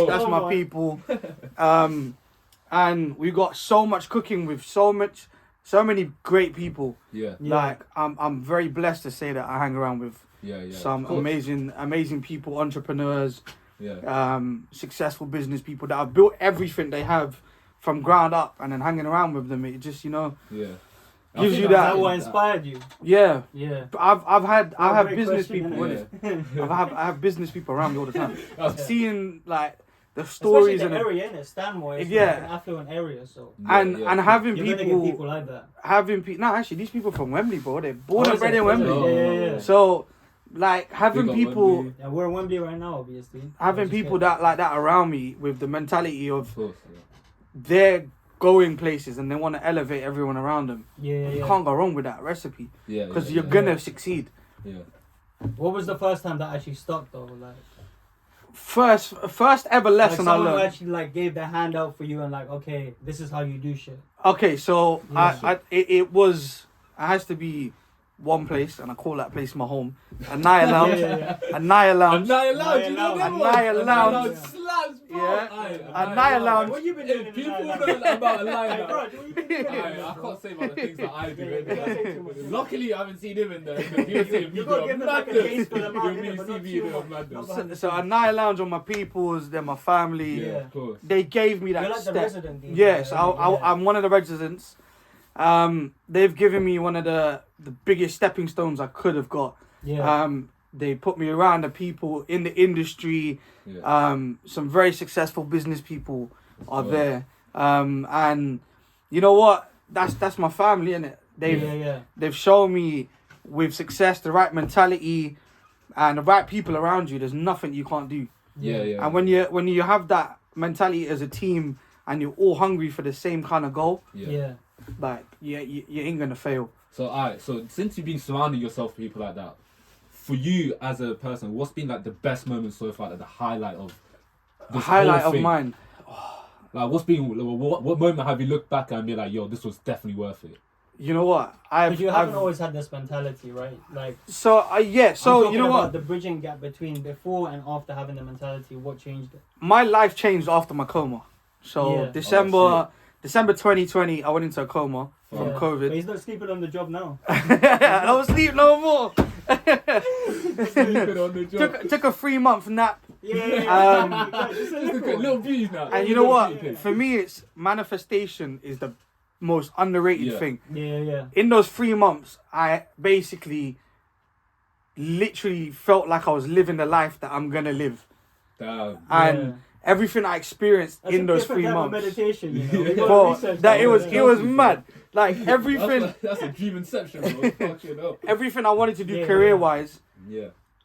That's my people. And we got so much cooking with so many great people. Yeah. Like I'm very blessed to say that I hang around with some amazing people, entrepreneurs, successful business people that have built everything they have from ground up, and then hanging around with them, it just gives you that. That what inspired you. Yeah. I have business people. I have business people around me all the time. Seeing like the stories and the area, innit? Stanmore is like an affluent area, so and having you're people, gonna get people like that. Actually, these people from Wembley, bro. They're born and bred in Wembley. Yeah. So like having people, we're in Wembley right now, obviously. Having people that like that around me with the mentality of they're going places and they want to elevate everyone around them. You can't go wrong with that recipe. Because you're gonna succeed. What was the first time that actually stuck though? Like first ever lesson I learned. Someone actually like gave their hand out for you and like, okay, this is how you do shit. Okay, so it has to be one place, and I call that place my home. A Naya Lounge. A Naya Lounge. A Naya Lounge. You know that one? A Naya Lounge. Slaps, bro. A Naya Lounge. What you been doing? People know about a Naya Lounge. I can't say about the things that I do. Luckily, I haven't seen him in there. You're going to give them like a taste for the man. So a Naya Lounge on my peoples, they're my family. Yeah, of course. They gave me that You're like step. the resident. Yes, I'm one of the residents. They've given me one of the biggest stepping stones I could have got. They put me around the people in the industry. Some very successful business people are there. And you know what? That's my family, innit? They've shown me with success the right mentality and the right people around you. There's nothing you can't do. And when you have that mentality as a team and you're all hungry for the same kind of goal, like you ain't gonna fail. So so since you've been surrounding yourself with people like that, for you as a person, what's been like the best moment so far, like the highlight of this highlight whole of thing? mine? Like what moment have you looked back and be like, yo, this was definitely worth it? You know what? You haven't always had this mentality, right? Like so you know what? The bridging gap between before and after having the mentality, what changed it? My life changed after my coma. So December 2020, I went into a coma from COVID. But he's not sleeping on the job now. I don't sleep no more. Sleeping on the job. Took a 3-month nap. Little views now. And you know what? For me, it's manifestation is the most underrated thing. In those 3 months, I basically literally felt like I was living the life that I'm gonna live. And everything I experienced in those 3 months. Meditation, you know? Bro, that it was mad. Like everything. That's a dream inception, bro. Everything I wanted to do career wise.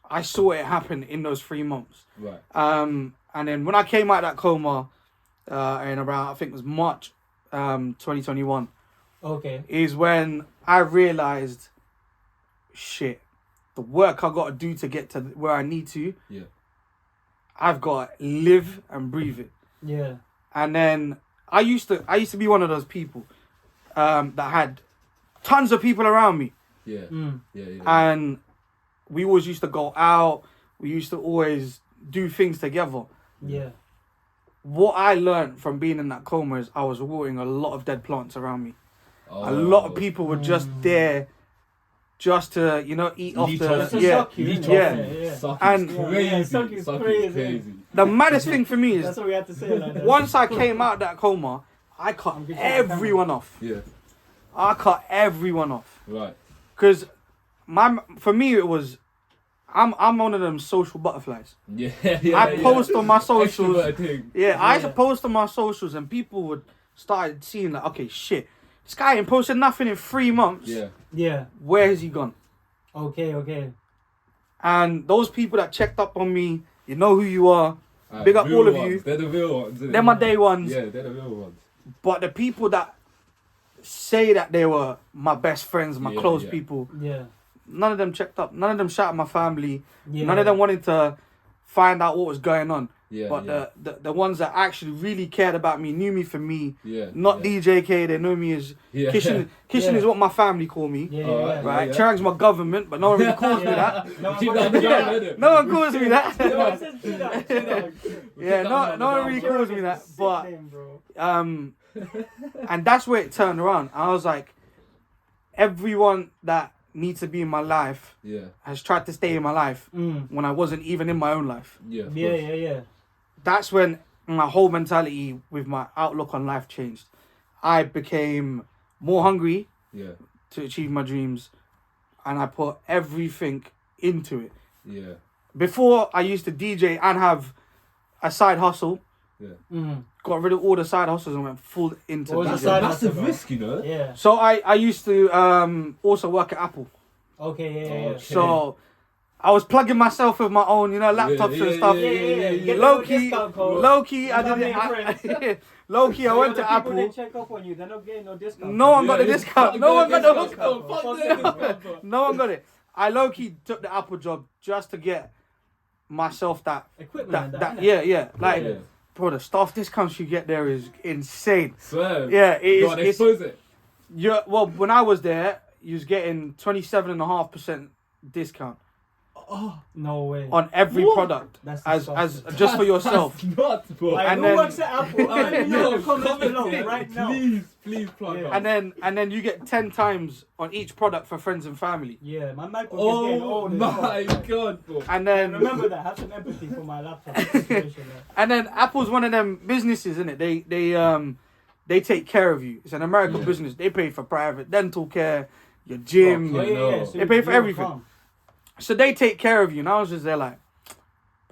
I saw it happen in those 3 months. Right. And then when I came out of that coma, in around I think it was March, 2021. Is when I realized, shit, the work I got to do to get to where I need to. I've got to live and breathe it. And then I used to be one of those people that had tons of people around me. And we always used to go out. We used to always do things together. What I learned from being in that coma is I was watering a lot of dead plants around me. A lot of people were just there just to, eat off and crazy. The maddest thing for me is that's what we had to say. Like that. Once I came out that coma, I cut everyone off. I cut everyone off. Right. Because for me it was, I'm one of them social butterflies. I post on my socials. I used to post on my socials and people would start seeing like, okay, shit, this guy ain't posted nothing in 3 months. Where has he gone? Okay. And those people that checked up on me, you know who you are. Big up all of you. They're the real ones. They're my day ones. Yeah, they're the real ones. But the people that say that they were my best friends, my close people, none of them checked up. None of them shouted my family. None of them wanted to find out what was going on. Yeah. But yeah. the ones that actually really cared about me, knew me for me, Yeah. not yeah. DJK. They know me as Yeah. Kishin. Kishin Yeah. is what my family call me. Yeah, Alright, yeah. Right, yeah. Chirag's my government, but no one really calls me that. No one Keep calls that me down, that. innit? No one calls me that. No one says Chirag. Yeah, no one really calls me that. But and that's where it turned around. I was like, everyone that needs to be in my life Yeah. has tried to stay in my life Mm. when I wasn't even in my own life. Yeah. of Yeah, course. yeah, yeah. That's when my whole mentality with my outlook on life changed. I became more hungry Yeah. to achieve my dreams, and I put everything into it. Yeah. Before, I used to DJ and have a side hustle. Mm. Got rid of all the side hustles and went full into What was That's the DJing. side a massive hustle, risk, you know. Yeah. So I used to also work at Apple. Okay, yeah. Okay. So I was plugging myself with my own, laptops and stuff. Get Low the key, discount code. low key, I Invite me didn't. and Low key, I went to People Apple. didn't check up on you. They're not getting no discount. No one got the Yeah, discount. fuck No the one got the discount. discount. Fuck the discount. No one got it. I low key took the Apple job just to get myself that. Equipment and that. Yeah. Like, Yeah. bro, the staff discounts you get there is insane. Swear. Yeah, it is. Go on, expose it. Well, when I was there, you was getting 27.5% discount No way. on every What? product That's as disgusting. just for yourself. That's nuts, bro. Like, and who then- works at Apple? Let me know in the comments below it, right now. Please plug Yeah. out. And then you get 10 times on each product for friends and family. Yeah, my MacBook is getting Oh old. as my well. god, bro. And then Remember that. Have some empathy for my laptop situation. and then Apple's one of them businesses, isn't it? They take care of you. It's an American Yeah. business. They pay for private dental care, your gym. Okay. Oh, yeah. So They pay for you're everything. calm. So they take care of you. And I was just there like,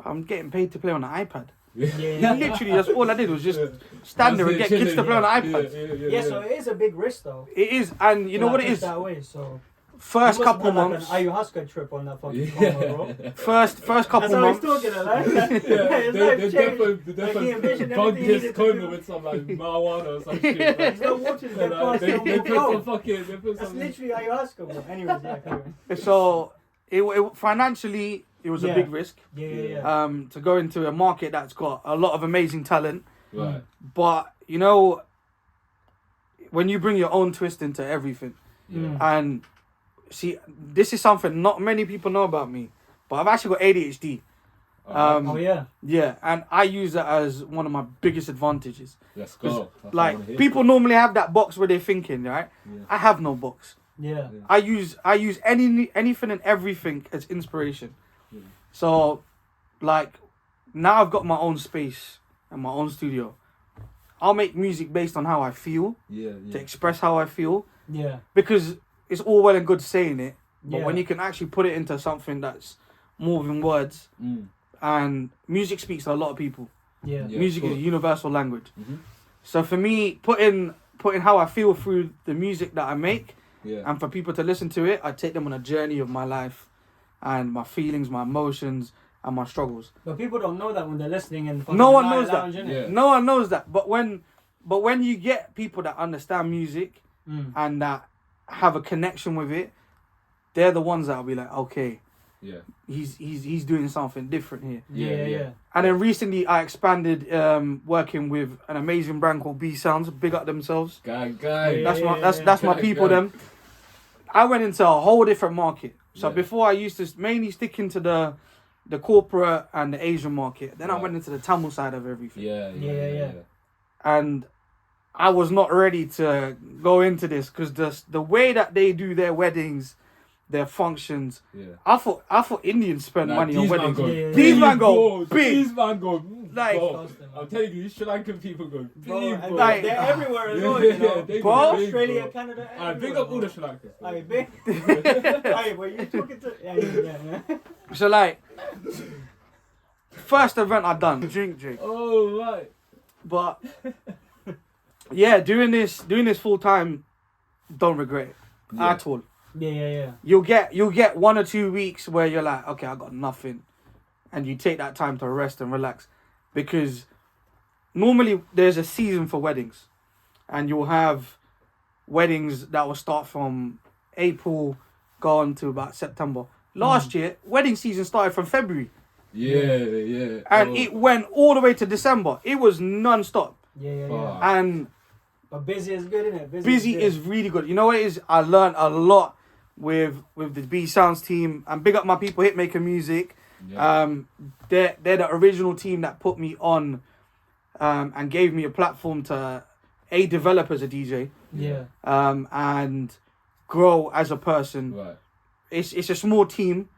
I'm getting paid to play on the iPad. Yeah. Literally, that's all I did was just stand there and get kids to play on the iPad. Yeah, so it is a big risk though. It is, and you know what it is. That way, so First you must couple have done months, like an ayahuasca trip on that fucking Yeah. Coma, bro. first couple That's how he's months. talking, like. Yeah, His they life changed. definitely he envisioned bugged everything he his needed to coma do. with some like marijuana or some shit. Like, There's no water to get past they the put wall. some fucking, they put That's some. literally ayahuasca, bro. Anyways, yeah, carry on. So it financially it was a Yeah. big risk. Yeah. To go into a market that's got a lot of amazing talent, Right. but when you bring your own twist into everything, Yeah. and see, this is something not many people know about me, but I've actually got ADHD. Oh yeah. Yeah, and I use that as one of my biggest advantages. Let's go. That's what I wanna Like hear. people normally have that box where they're thinking, right? Yeah. I have no box. Yeah. I use anything and everything as inspiration. Yeah. So, like, now I've got my own space and my own studio. I'll make music based on how I feel, Yeah. to express how I feel, Yeah. because it's all well and good saying it, but Yeah. when you can actually put it into something that's more than words, Mm. and music speaks to a lot of people. Yeah. Yeah, Music of is a course. universal language. Mhm. So for me, putting how I feel through the music that I make, Yeah. and for people to listen to it, I take them on a journey of my life and my feelings, my emotions, and my struggles. But people don't know that when they're listening and No one knows that. Yeah. No one knows that. But when you get people that understand music and that have a connection with it, they're the ones that will be like, okay, Yeah. he's doing something different here. Yeah. And then recently I expanded working with an amazing brand called B Sounds. Big up themselves. Gang. Yeah. That's my people. Gang. Them. I went into a whole different market. So Yeah. before I used to mainly stick into the corporate and the Asian market. Then I Right. went into the Tamil side of everything. Yeah. And I was not ready to go into this because the way that they do their weddings, their functions. Yeah. I thought Indians spend Nah, money on these man weddings. go Yeah. big, These man go bro. big. These man go Like- bro. I'm telling you, these Sri Lankan people go big, Bro, bro. and Like- they're everywhere as Yeah, well, you know. they Bro. go big, Australia, bro. Canada, Alright, big everywhere, up all the bro. Sri Lankans. Aye, big. Aye, but you talking to... Yeah. So like, first event I done, drink. Oh right. But yeah, doing this full time, don't regret it Yeah. at all. Yeah. You'll get 1 or 2 weeks where you're like, okay, I got nothing, and you take that time to rest and relax, because normally there's a season for weddings, and you'll have weddings that will start from April, go on to about September. Last year, wedding season started from February. Yeah. And it went all the way to December. It was non-stop. Yeah. And But busy is good, isn't it? busy is really good. You know what it is? I learned a lot with the B Sounds team. And big up my people, Hitmaker Music. Yeah. They're the original team that put me on and gave me a platform to develop as a DJ. Yeah. And grow as a person. Right. It's a small team,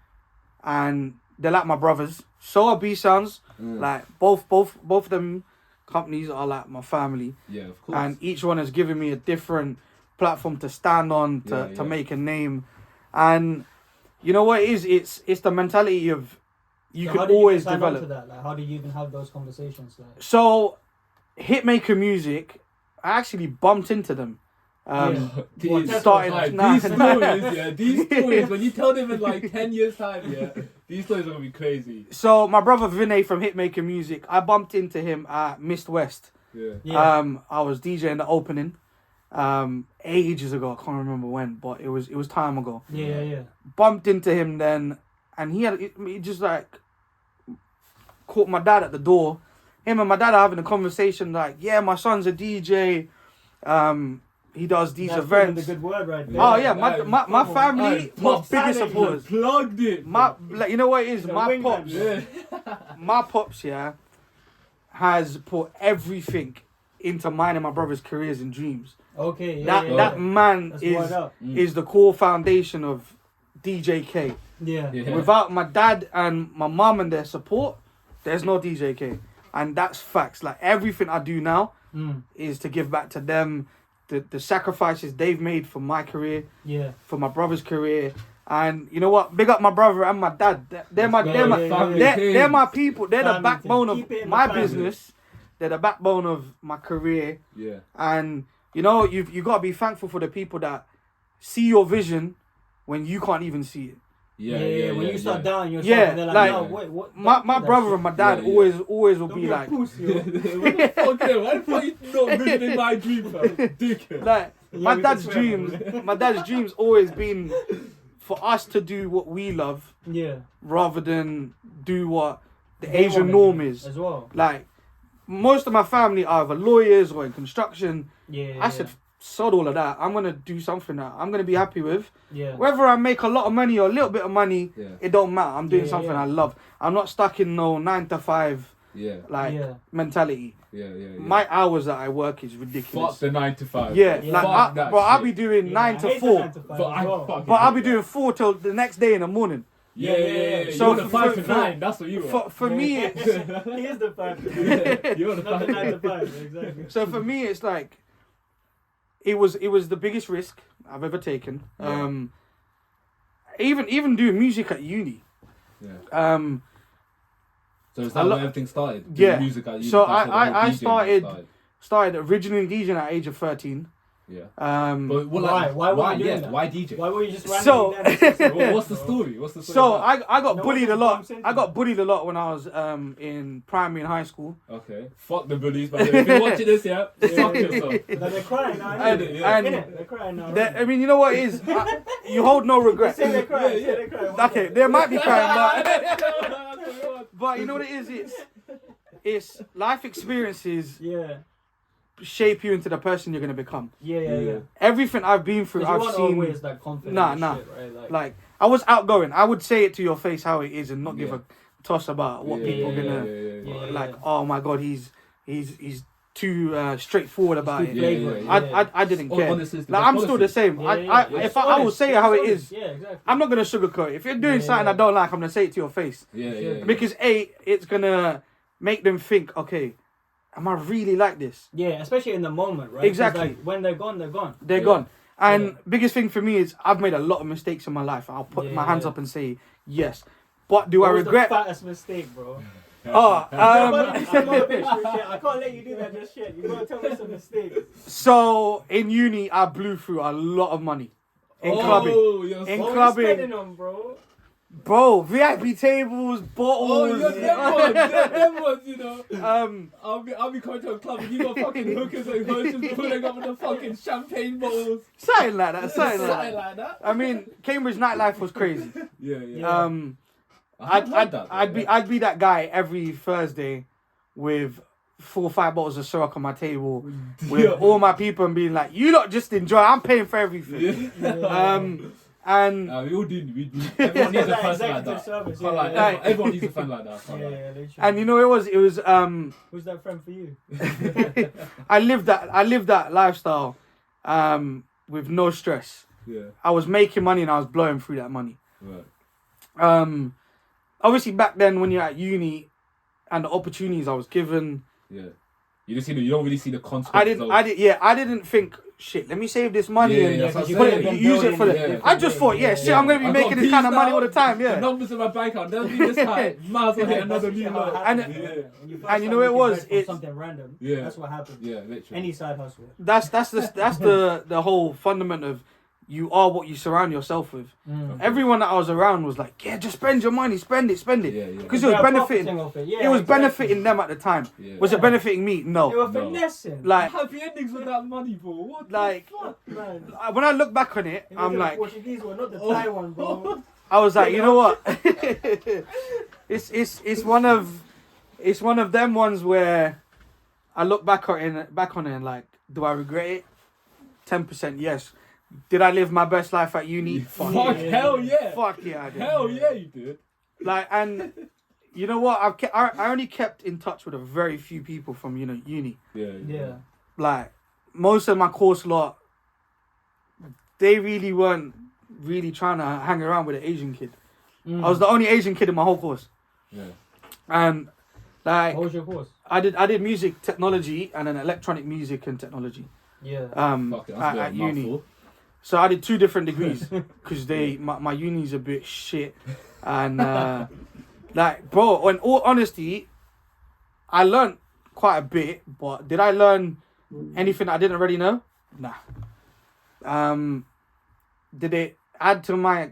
and they're like my brothers. So are B Sounds. Like both of them companies are like my family. Yeah, of course. And each one has given me a different platform to stand on to make a name. And you know what it is? It's the mentality of you can always develop. To that? Like, how do you even have those conversations? Like? So, Hitmaker Music, I actually bumped into them. These started these stories, when you tell them in like 10 years time, these stories are gonna be crazy. So my brother Vinay from Hitmaker Music, I bumped into him at Mist West. I was DJing the opening ages ago. I can't remember when, but it was time ago. Bumped into him then, and he just like caught my dad at the door. Him and my dad are having a conversation like, yeah, my son's a DJ. He does these events. The good word right there. Oh yeah, my family, my biggest supporters. Plugged it. You know what it is? My pops, my pops, has put everything into mine and my brother's careers and dreams. Okay, that man is the core foundation of DJK. Yeah. Without my dad and my mom and their support, there's no DJK, and that's facts. Like everything I do now is to give back to them. The sacrifices they've made for my career, for my brother's career, and you know what? Big up my brother and my dad. They're my people. They're the backbone of my business. They're the backbone of my career. Yeah. And you know, you got to be thankful for the people that see your vision when you can't even see it. When you start down yourself, and they're like, no, wait, what? My brother and my dad always will be like, what the fuck? Why the fuck you not visioning my dream, fam? Dickhead. Like my dad's dreams always been for us to do what we love, rather than do what the Asian norm is as well. Like most of my family are either lawyers or in construction. I said, sod all of that. I'm gonna do something that I'm gonna be happy with. Whether I make a lot of money or a little bit of money, it don't matter. I'm doing something I love. I'm not stuck in no 9 to 5 mentality. My hours that I work is ridiculous. Fuck the 9 to 5. I'll be doing 9 to 4. But I'll be doing 4 till the next day in the morning. So the 5 to 9, that's what you are. For me, he is the 5 to 9. You're the 5 to 9 to 5, exactly. So for me, it's like it was the biggest risk I've ever taken. Even doing music at uni. So is that where everything started? Doing music at uni? So I started originally DJing at age of 13. But why were you doing that? Why DJ? Why were you just randomly What's the story? So I got bullied a lot. I got bullied a lot when I was in primary and high school. Okay. Fuck the bullies, but if you're watching this, fuck yourself. They're crying now. They're crying now. I mean, you know what it is? You hold no regret. Say they're crying. They're crying. Okay, they might be crying, but you know what it is? It's life experiences. Shape you into the person you're gonna become. Everything I've been through, I've seen. Always that confidence. Nah. Shit, right? Like I was outgoing. I would say it to your face how it is and not give a toss about what people are gonna like. Oh my god, he's too straightforward about it. I didn't care. I'm still the same. I will say how it is. I'm not gonna sugarcoat it. If you're doing something I don't like, I'm gonna say it to your face. Because it's gonna make them think, okay, am I really like this? Especially in the moment, right? Exactly. Like, when they're gone, they're gone. They're gone. And biggest thing for me is I've made a lot of mistakes in my life. I'll put my hands up and say yes. But do I regret? What was the fattest mistake, bro? I can't let you do that just shit. You gotta tell me some mistakes. So in uni, I blew through a lot of money in clubbing. What are you spending on, bro? Bro, VIP tables, bottles. Them ones, you know. I'll be coming to a club and you got fucking hookers and just pulling up with the fucking champagne bottles. Something like that. I mean, Cambridge nightlife was crazy. I'd be that guy every Thursday with 4 or 5 bottles of Ciroc on my table with all my people and being like, you lot just enjoy. I'm paying for everything. And we all did. Everyone needs a person like that. Service, everyone needs a friend like that. Literally. And you know it was Who's that friend for you? I lived that lifestyle with no stress. Yeah. I was making money and I was blowing through that money. Right. Obviously back then when you're at uni and the opportunities I was given. Yeah. You don't really see the consequences. I didn't think, shit, let me save this money and use it for I just thought, shit, I'm gonna be making this kind of money all the time. Yeah. The numbers in my bank account, they'll be this high. Might as well hit another new low. And you know it was something random. Yeah. That's what happens. Yeah, literally. Any side hustle. That's the whole fundament of you are what you surround yourself with. Everyone that I was around was like, yeah, just spend your money, spend it. Because it was benefiting. It was benefiting them at the time. Yeah. Was it benefiting me? No. They were finessing. Like happy endings with that money, bro. What? Like, fuck, man? When I look back on it, I'm like, Portuguese one, not the Thai one, bro. I was like, you know what? it's one of them ones where I look back on it and like, do I regret it? 10% yes. Did I live my best life at uni? Fuck hell yeah. Fuck yeah, I did. Hell yeah, you did. Like, and you know what? I only kept in touch with a very few people from uni. Yeah. Like most of my course lot, they really weren't really trying to hang around with an Asian kid. I was the only Asian kid in my whole course. Yeah. And like, what was your course? I did music technology and then electronic music and technology. Yeah. At uni. So I did 2 different degrees because my uni's a bit shit, and like, bro, in all honesty, I learned quite a bit, but did I learn anything I didn't already know? Nah. Did it add to my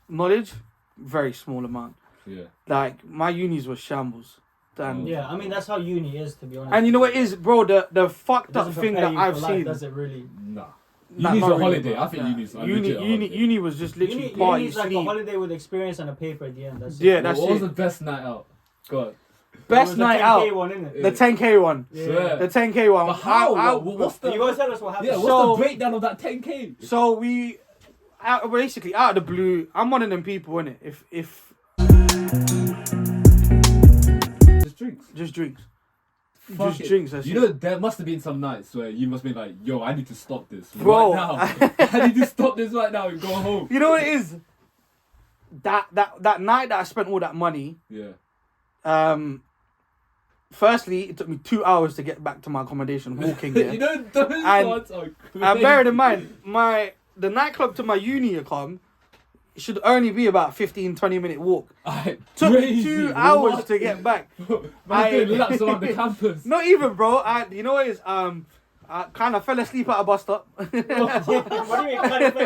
knowledge? Very small amount. Yeah. Like my unis were shambles. Yeah, I mean that's how uni is, to be honest. And you know what it is, bro? The fucked up thing that I've seen. Does it really? Nah. Uni's a holiday. I think uni was just literally party. Uni's like a holiday with experience and a paper at the end. That's it. That's what was the best night out? God. Best night out. The 10K one. Yeah. The 10K one. But how? What's the? You gotta tell us what happened. Yeah. What's the breakdown of that 10K? So we, basically out of the blue, I'm one of them people, innit? If just drinks. Fuck just drinks. You know, there must have been some nights where you must be like, yo, I need to stop this bro. Right now. I need to stop this right now and go home. You know what it is? That night that I spent all that money. Yeah. Firstly, it took me 2 hours to get back to my accommodation walking there. You know, those ones are crazy. And bear in mind, the nightclub to my uni accom, it should only be about 15-20 minute walk. Took me 2 hours to get back. Man, doing laps around the campus. Not even, bro. You know what it is? I kind of fell asleep at a bus stop. What do you mean? I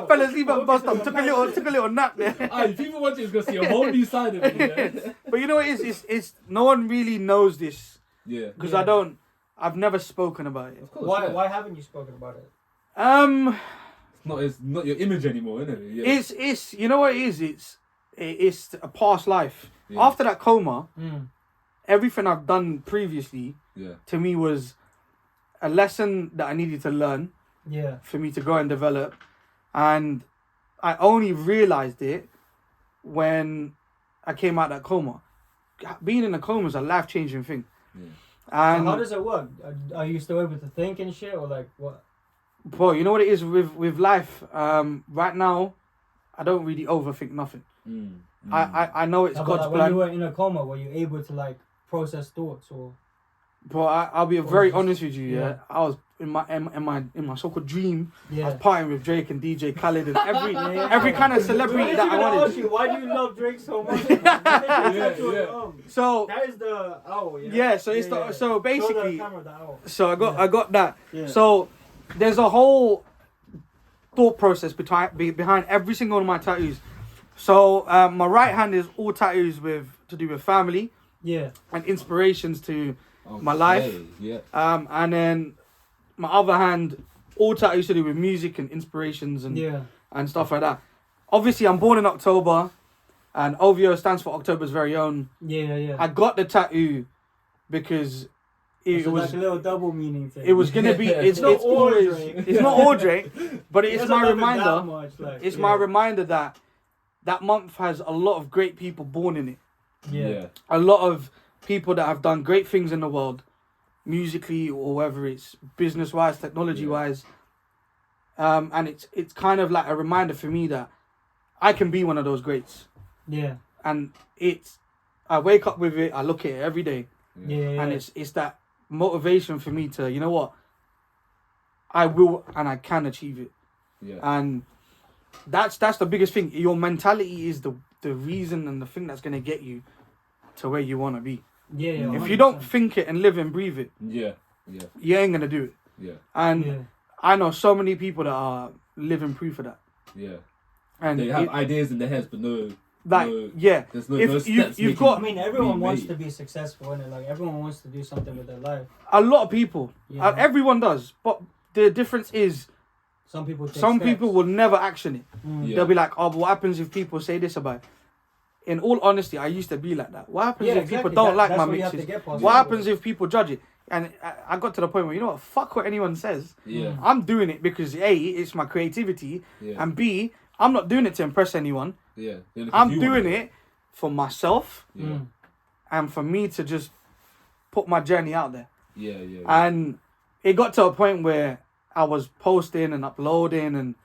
fell asleep at a bus stop. Took a little nap there. People watching is gonna see a whole new side of me. Yeah? But you know what it is? It's no one really knows this. Yeah. Because I've never spoken about it. Of course. Why haven't you spoken about it? It's not your image anymore, isn't it? Yeah. It's you know what it is? It's a past life. Yeah. After that coma, everything I've done previously to me was a lesson that I needed to learn for me to go and develop. And I only realised it when I came out of that coma. Being in a coma is a life-changing thing. Yeah. And so how does it work? Are you still able to think and shit, or like what? Bro, you know what it is with life? Right now, I don't really overthink nothing. I know it's God's like, plan. When you were in a coma, were you able to like process thoughts or? Bro, I'll be very honest with you. Yeah, I was in my so-called dream. I was partying with Drake and DJ Khaled and every kind of celebrity that I wanted. Ask you, why do you love Drake so much? So that is the owl. So it's so basically. The owl. So I got that. Yeah. So there's a whole thought process behind every single one of my tattoos. So my right hand is all tattoos to do with family. Yeah. And inspirations to my life. Yeah. And then my other hand, all tattoos to do with music and inspirations and stuff like that. Obviously, I'm born in October. And OVO stands for October's Very Own. Yeah. I got the tattoo because it So was like a little double meaning thing. it was gonna be it's not all always Drake. it's not all Drake, but He it's doesn't my love it that reminder. much, like, It's my reminder that that month has a lot of great people born in it. Yeah. A lot of people that have done great things in the world, musically or whether it's business wise, technology wise. And it's kind of like a reminder for me that I can be one of those greats. Yeah. And I wake up with it, I look at it every day. Yeah. And it's that motivation for me to, you know what, I will and I can achieve it. Yeah. And that's the biggest thing. Your mentality is the reason and the thing that's gonna get you to where you wanna be. Yeah. If you don't think it and live and breathe it, Yeah. you ain't gonna do it. Yeah. And I know so many people that are living proof of that. Yeah. And They have ideas in their heads, but no. like no, yeah, There's no if steps. you've got I mean, everyone wants made. to be successful, innit? Like, everyone wants to do something with their life. a lot of people, Yeah. everyone does, but the difference is Some people take some steps. people will never action it. Mm. Yeah. They'll be like, oh, but what happens if people say this about it? In all honesty, I used to be like that. What happens if people don't like That's my what you have to mixes? get past. What happens if people judge it? And I got to the point where, you know what, fuck what anyone says. Yeah. I'm doing it because A, it's my creativity, Yeah. and B, I'm not doing it to impress anyone. Yeah. I'm doing it for myself Yeah. and for me to just put my journey out there. Yeah. And it got to a point where I was posting and uploading and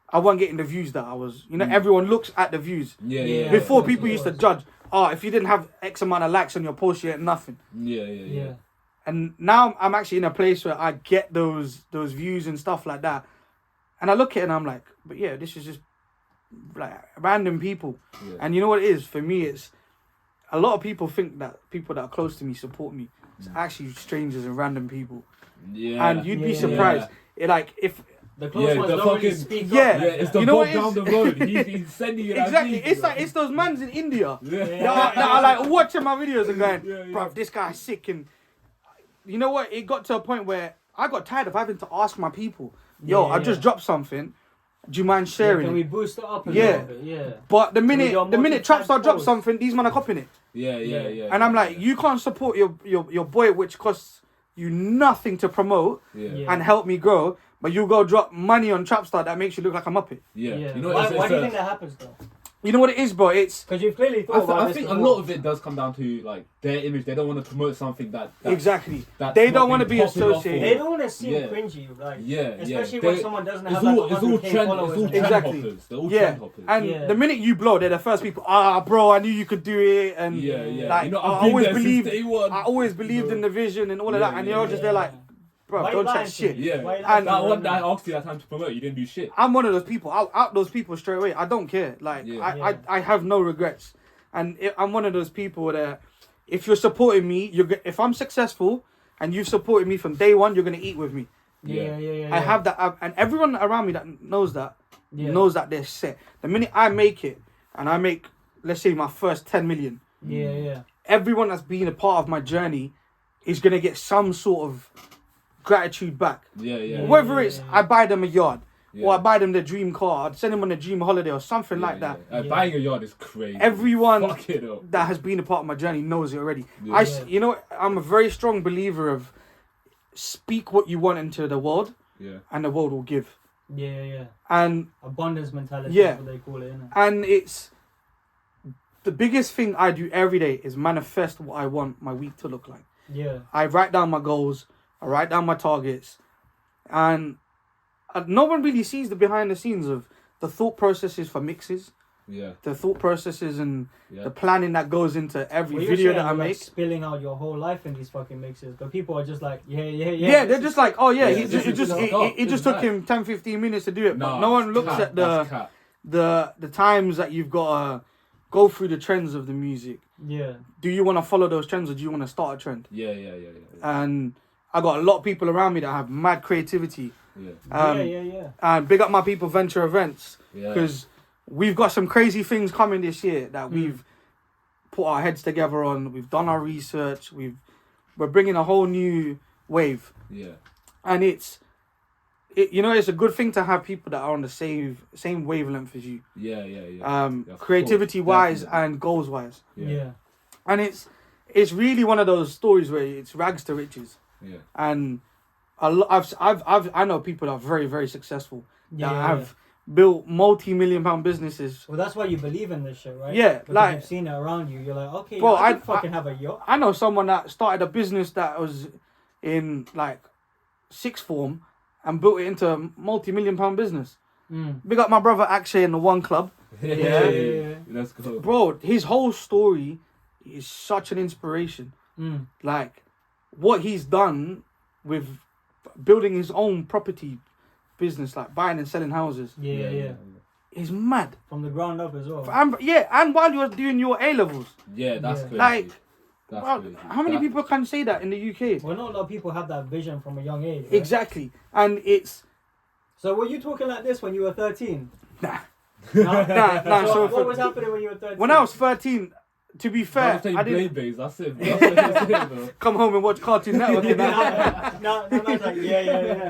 I wasn't getting the views that I was. You know, everyone looks at the views. Yeah. Before, of people course. used to judge, oh, if you didn't have X amount of likes on your post, you had nothing. Yeah. And now I'm actually in a place where I get those views and stuff like that. And I look at it and I'm like, but yeah, this is just like random people. Yeah. And you know what it is? For me, it's a lot of people think that people that are close to me support me. It's actually strangers and random people. Yeah. And you'd be Yeah. surprised. It, like, if The close ones the don't really fucking- speak Yeah. up. Yeah, it's the You know bob what it down is? the road. He's sending you that exactly, video. it's like it's those mans in India Yeah. that are like watching my videos and going, Yeah. bruv, this guy's sick. And you know what? It got to a point where I got tired of having to ask my people, yo, I just dropped something. Do you mind sharing Can we it? boost it up a Yeah. little bit? Yeah. But the we minute go Trapstar multi-tag drops posts? something, these men are copying it. Yeah. And I'm like, you can't support your boy, which costs you nothing to promote Yeah. and help me grow, but you go drop money on Trapstar that makes you look like a muppet. Yeah. Yeah. You know, why it's do you a- think that happens though? You know what it is, bro? It's Because you've clearly thought about I this think a before. lot of it does come down to like their image. They don't want to promote something that exactly. that's They not don't want to being be popular associated. They don't want to seem Yeah. cringy, like Yeah, especially yeah. when someone doesn't It's have all like it's all 100K trend. followers. It's all and trend that. Exactly. hoppers. They're all Yeah, trend hoppers. and Yeah. the minute you blow, they're the first people. Bro, I knew you could do it, and Yeah. like You know, I I've been always there since believed. day one. I always believed in the vision and all of Yeah, that, and yeah, you're just yeah. there like, bro, Why you don't lying chat to shit. me? Yeah. Why you lying And to That me one right that I now? asked you that time to promote, you didn't do shit. I'm one of those people. I'll out those people straight away. I don't care. Like Yeah. I have no regrets, and I'm one of those people that if you're supporting me, if I'm successful and you've supported me from day one, you're gonna eat with me. Yeah. I have that, and everyone around me that knows that knows that they're set. The minute I make it, and I make, let's say, my first 10 million, Yeah. everyone that's been a part of my journey is gonna get some sort of gratitude back. Yeah. Whether it's I buy them a yard, Yeah. or I buy them their dream car, I'd send them on a dream holiday or something like that. Buying a yard is crazy. Everyone Fuck it up. that has been a part of my journey knows it already. Yeah. You know, I'm a very strong believer of speak what you want into the world, Yeah. and the world will give. Yeah. And Abundance mentality Yeah. is what they call it, innit? and it's the biggest thing I do every day is manifest what I want my week to look like. Yeah. I write down my goals, I write down my targets, and no one really sees the behind the scenes of the thought processes for mixes, Yeah. the thought processes and Yeah. the planning that goes into every Well, you're video saying that I you're, like, make. spilling out your whole life in these fucking mixes, but people are just like, yeah. Yeah, they're just like, oh yeah, Yeah, he this just, is just it this just is took that. him 10, 15 minutes to do it. But Nah, no one it's looks cap, at that's cap. the times that you've got to go through the trends of the music. Yeah. Do you want to follow those trends or do you want to start a trend? Yeah. And I got a lot of people around me that have mad creativity. Yeah. Yeah. And big up my people, Venture Events, Yeah. because we've got some crazy things coming this year that we've put our heads together on. We've done our research. We're bringing a whole new wave, Yeah. and it's it's a good thing to have people that are on the same wavelength as you. Yeah. Of Creativity course, wise definitely. and goals wise. Yeah. And it's really one of those stories where it's rags to riches. Yeah. And I know people that are very, very successful that Yeah. have built multi-million-pound businesses. Well, that's why you believe in this shit, right? Yeah, Because like- you've seen it around you. You're like, okay, Bro, I I- could fucking have a yacht. I know someone that started a business that was in like sixth form and built it into a multi-million-pound business. Big up my brother Akshay in the One Club. Yeah. Let's go. Bro, his whole story is such an inspiration. Like, what he's done with building his own property business, like buying and selling houses, Yeah. is mad. From the ground up as well. And while you're doing your A-levels. Yeah, that's Yeah. crazy. Like, That's bro, crazy. how many people can say that in the UK? Well, not a lot of people have that vision from a young age. Right? Exactly. And it's... So were you talking like this when you were 13? Nah. Nah. Nah, so what was happening when you were 13? When I was 13, to be fair, I I didn't Blade that's it. That's it, bro. come home and watch Cartoon Network. And that. No, man's like, yeah.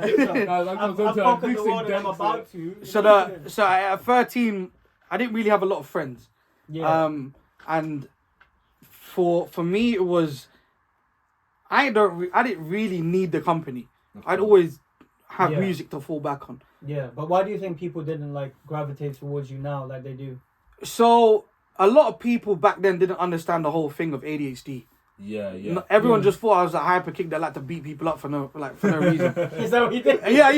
That comes I've onto a conquered the mixing world and I'm dance, about to. So at 13, I didn't really have a lot of friends. Yeah. And for me, it was... I didn't really need the company. I'd always have Yeah. music to fall back on. Yeah, but why do you think people didn't like gravitate towards you now like they do? So a lot of people back then didn't understand the whole thing of ADHD. Yeah. Everyone just thought I was a hyper kick that liked to beat people up for no reason. Is that what you did? Yeah, I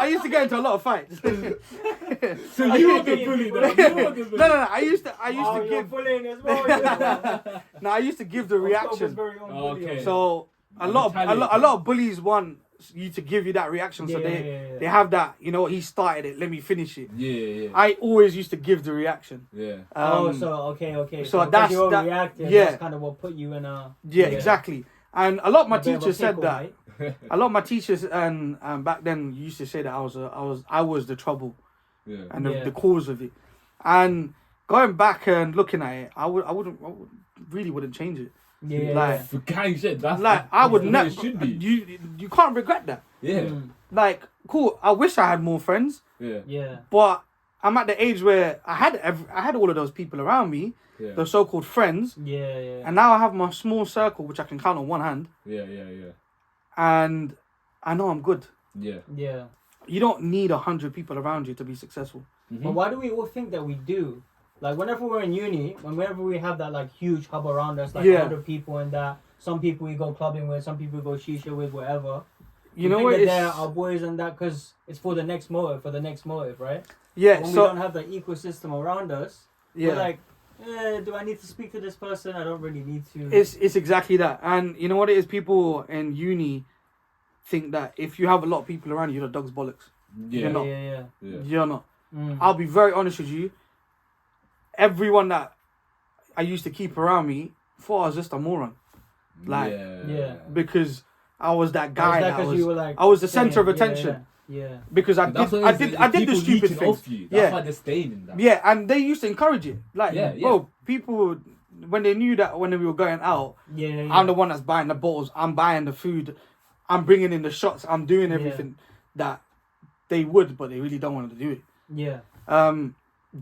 used to get into a lot of fights. So you were the bully, though. No. I used to You're give. bullying as well. Yeah. No, I used to give the reaction. Okay. So a lot of bullies want you to give you that reaction, so they have that. You know what? He started it. Let me finish it. Yeah. I always used to give the reaction. Yeah. Okay. So that's you that. reacted, Yeah. That's kind of what put you in a. Yeah, exactly. And a lot of my a bit of a teachers said pickle, that. right? A lot of my teachers and back then used to say that I was the trouble Yeah. and the cause of it. And going back and looking at it, I really wouldn't change it. Yeah. Like, For gang shit, that's like I would the way never. it should be. You can't regret that. Yeah. Like, cool. I wish I had more friends, Yeah. but I'm at the age where I had all of those people around me, Yeah. the so-called friends, Yeah. and now I have my small circle, which I can count on one hand, Yeah. and I know I'm good. Yeah. Yeah. You don't need 100 people around you to be successful. But why do we all think that we do? Like whenever we're in uni, whenever we have that like huge hub around us, like 100 people and that, some people we go clubbing with, some people we go shisha with, whatever. You know what? They're our boys and that because it's for the next motive, right? Yeah. When we So don't have the ecosystem around us, yeah, we're like, do I need to speak to this person? I don't really need to. it's exactly that. And you know what it is? People in uni think that if you have a lot of people around you, you're the dog's bollocks. Yeah. You're not. Yeah. You're not. Mm. I'll be very honest with you. Everyone that I used to keep around me thought I was just a moron. Like, Yeah. because I was that guy you were like I was the center of saying, attention. Yeah. Because I did the stupid things. That's why they're staying in that. Yeah, and they used to encourage it. Like, Yeah. bro, people, when they knew that when we were going out, Yeah. I'm the one that's buying the bottles, I'm buying the food, I'm bringing in the shots, I'm doing everything that they would, but they really don't want to do it. Yeah.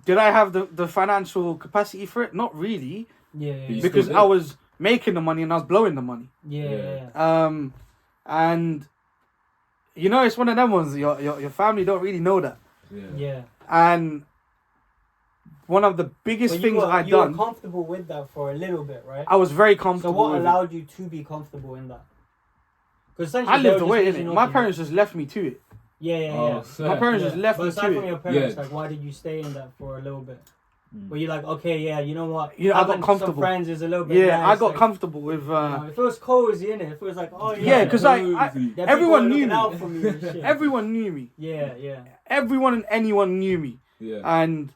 Did I have the financial capacity for it? Not really, Yeah. because I was making the money and I was blowing the money. Yeah. And you know, it's one of them ones. Your family don't really know that. Yeah. And one of the biggest things I you were done, comfortable with that for a little bit, right? I was very So comfortable. what with allowed you to be comfortable in that? Because I lived away in it. My parents just left me to it. Yeah. My parents just left But me aside to from it. your parents, like, why did you stay in that for a little bit? Were you like, okay, yeah, you know what? Yeah, I got Having comfortable. Some friends is a little bit. Yeah, nice, I got like, comfortable with. you know, if it was cozy, innit? If it was like, oh yeah. Yeah, because like there are everyone people knew looking me. out for me and shit. Everyone knew me. Yeah. Everyone and anyone knew me. Yeah. And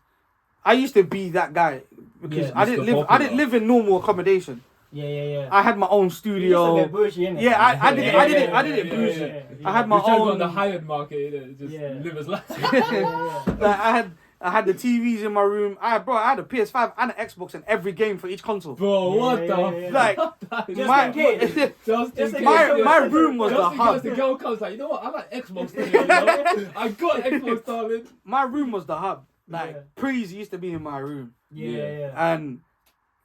I used to be that guy because Yeah. I didn't Mr. live. I Popular. didn't live in normal accommodation. Yeah. I had my own You used to studio. get bougie, innit? Yeah, I did it yeah, bougie. yeah. I had my You're trying to go own. on the hired market, just Yeah. live as life. Yeah. Like, I had the TVs in my room. I had a PS5 and an Xbox and every game for each console. Bro, what the Like, Just in case. Just in case. my room was the Just in hub. case the girl comes like, you know what? I like Xbox today, you know? I got Xbox, darling. My room was the hub. Like, Yeah. Prees used to be in my room. Yeah. And,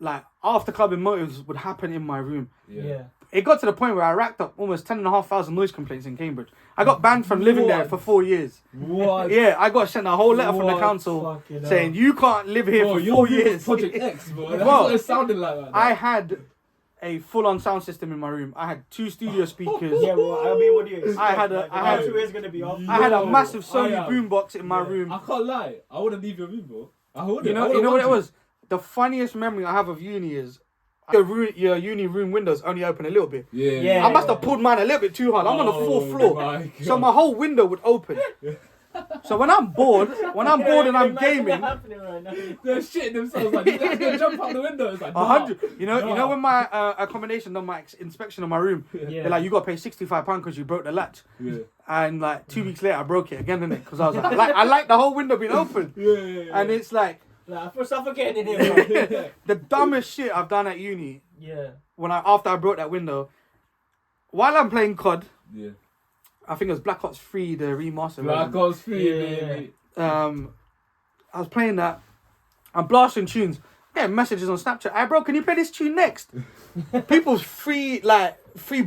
like, after clubbing motives would happen in my room. Yeah. It got to the point where I racked up almost 10,500 noise complaints in Cambridge. I got banned from living there for 4 years. What? Yeah, I got sent a whole letter from the What? council Fucking saying, hell. you can't live here Bro, for your 4 room was years. Project X, bro. That's Bro, what it sounded like. I had a full-on sound system in my room. I had 2 studio speakers. Yeah, well, I mean, what do you expect? I had a- Like, the I had- house is gonna be off. I had a Yo, massive I Sony am- boombox in my Yeah. room. I can't lie. I wouldn't leave your room, bro. I wouldn't. You know what it was? The funniest memory I have of uni is your uni room windows only open a little bit. Yeah. I must have pulled mine a little bit too hard. I'm on the 4th floor, my so God. my whole window would open. So when I'm bored and I'm gaming, They're shitting themselves like, these guys gonna jump out the window. It's like, 100. You know Nah. when my accommodation done my inspection of my room, Yeah. they're like, you got to pay £65 because you broke the latch. Yeah. And like 2 weeks later, I broke it again, innit? Because I was like, I like the whole window being open. Yeah. And it's like Like, I feel suffocating in here, bro. the dumbest shit I've done at uni. Yeah. After I broke that window, while I'm playing COD, Yeah. I think it was Black Ops 3, the remaster. Black version. Ops 3, Yeah. baby. I was playing that. I'm blasting tunes. Getting messages on Snapchat. Hey bro, can you play this tune next? People's three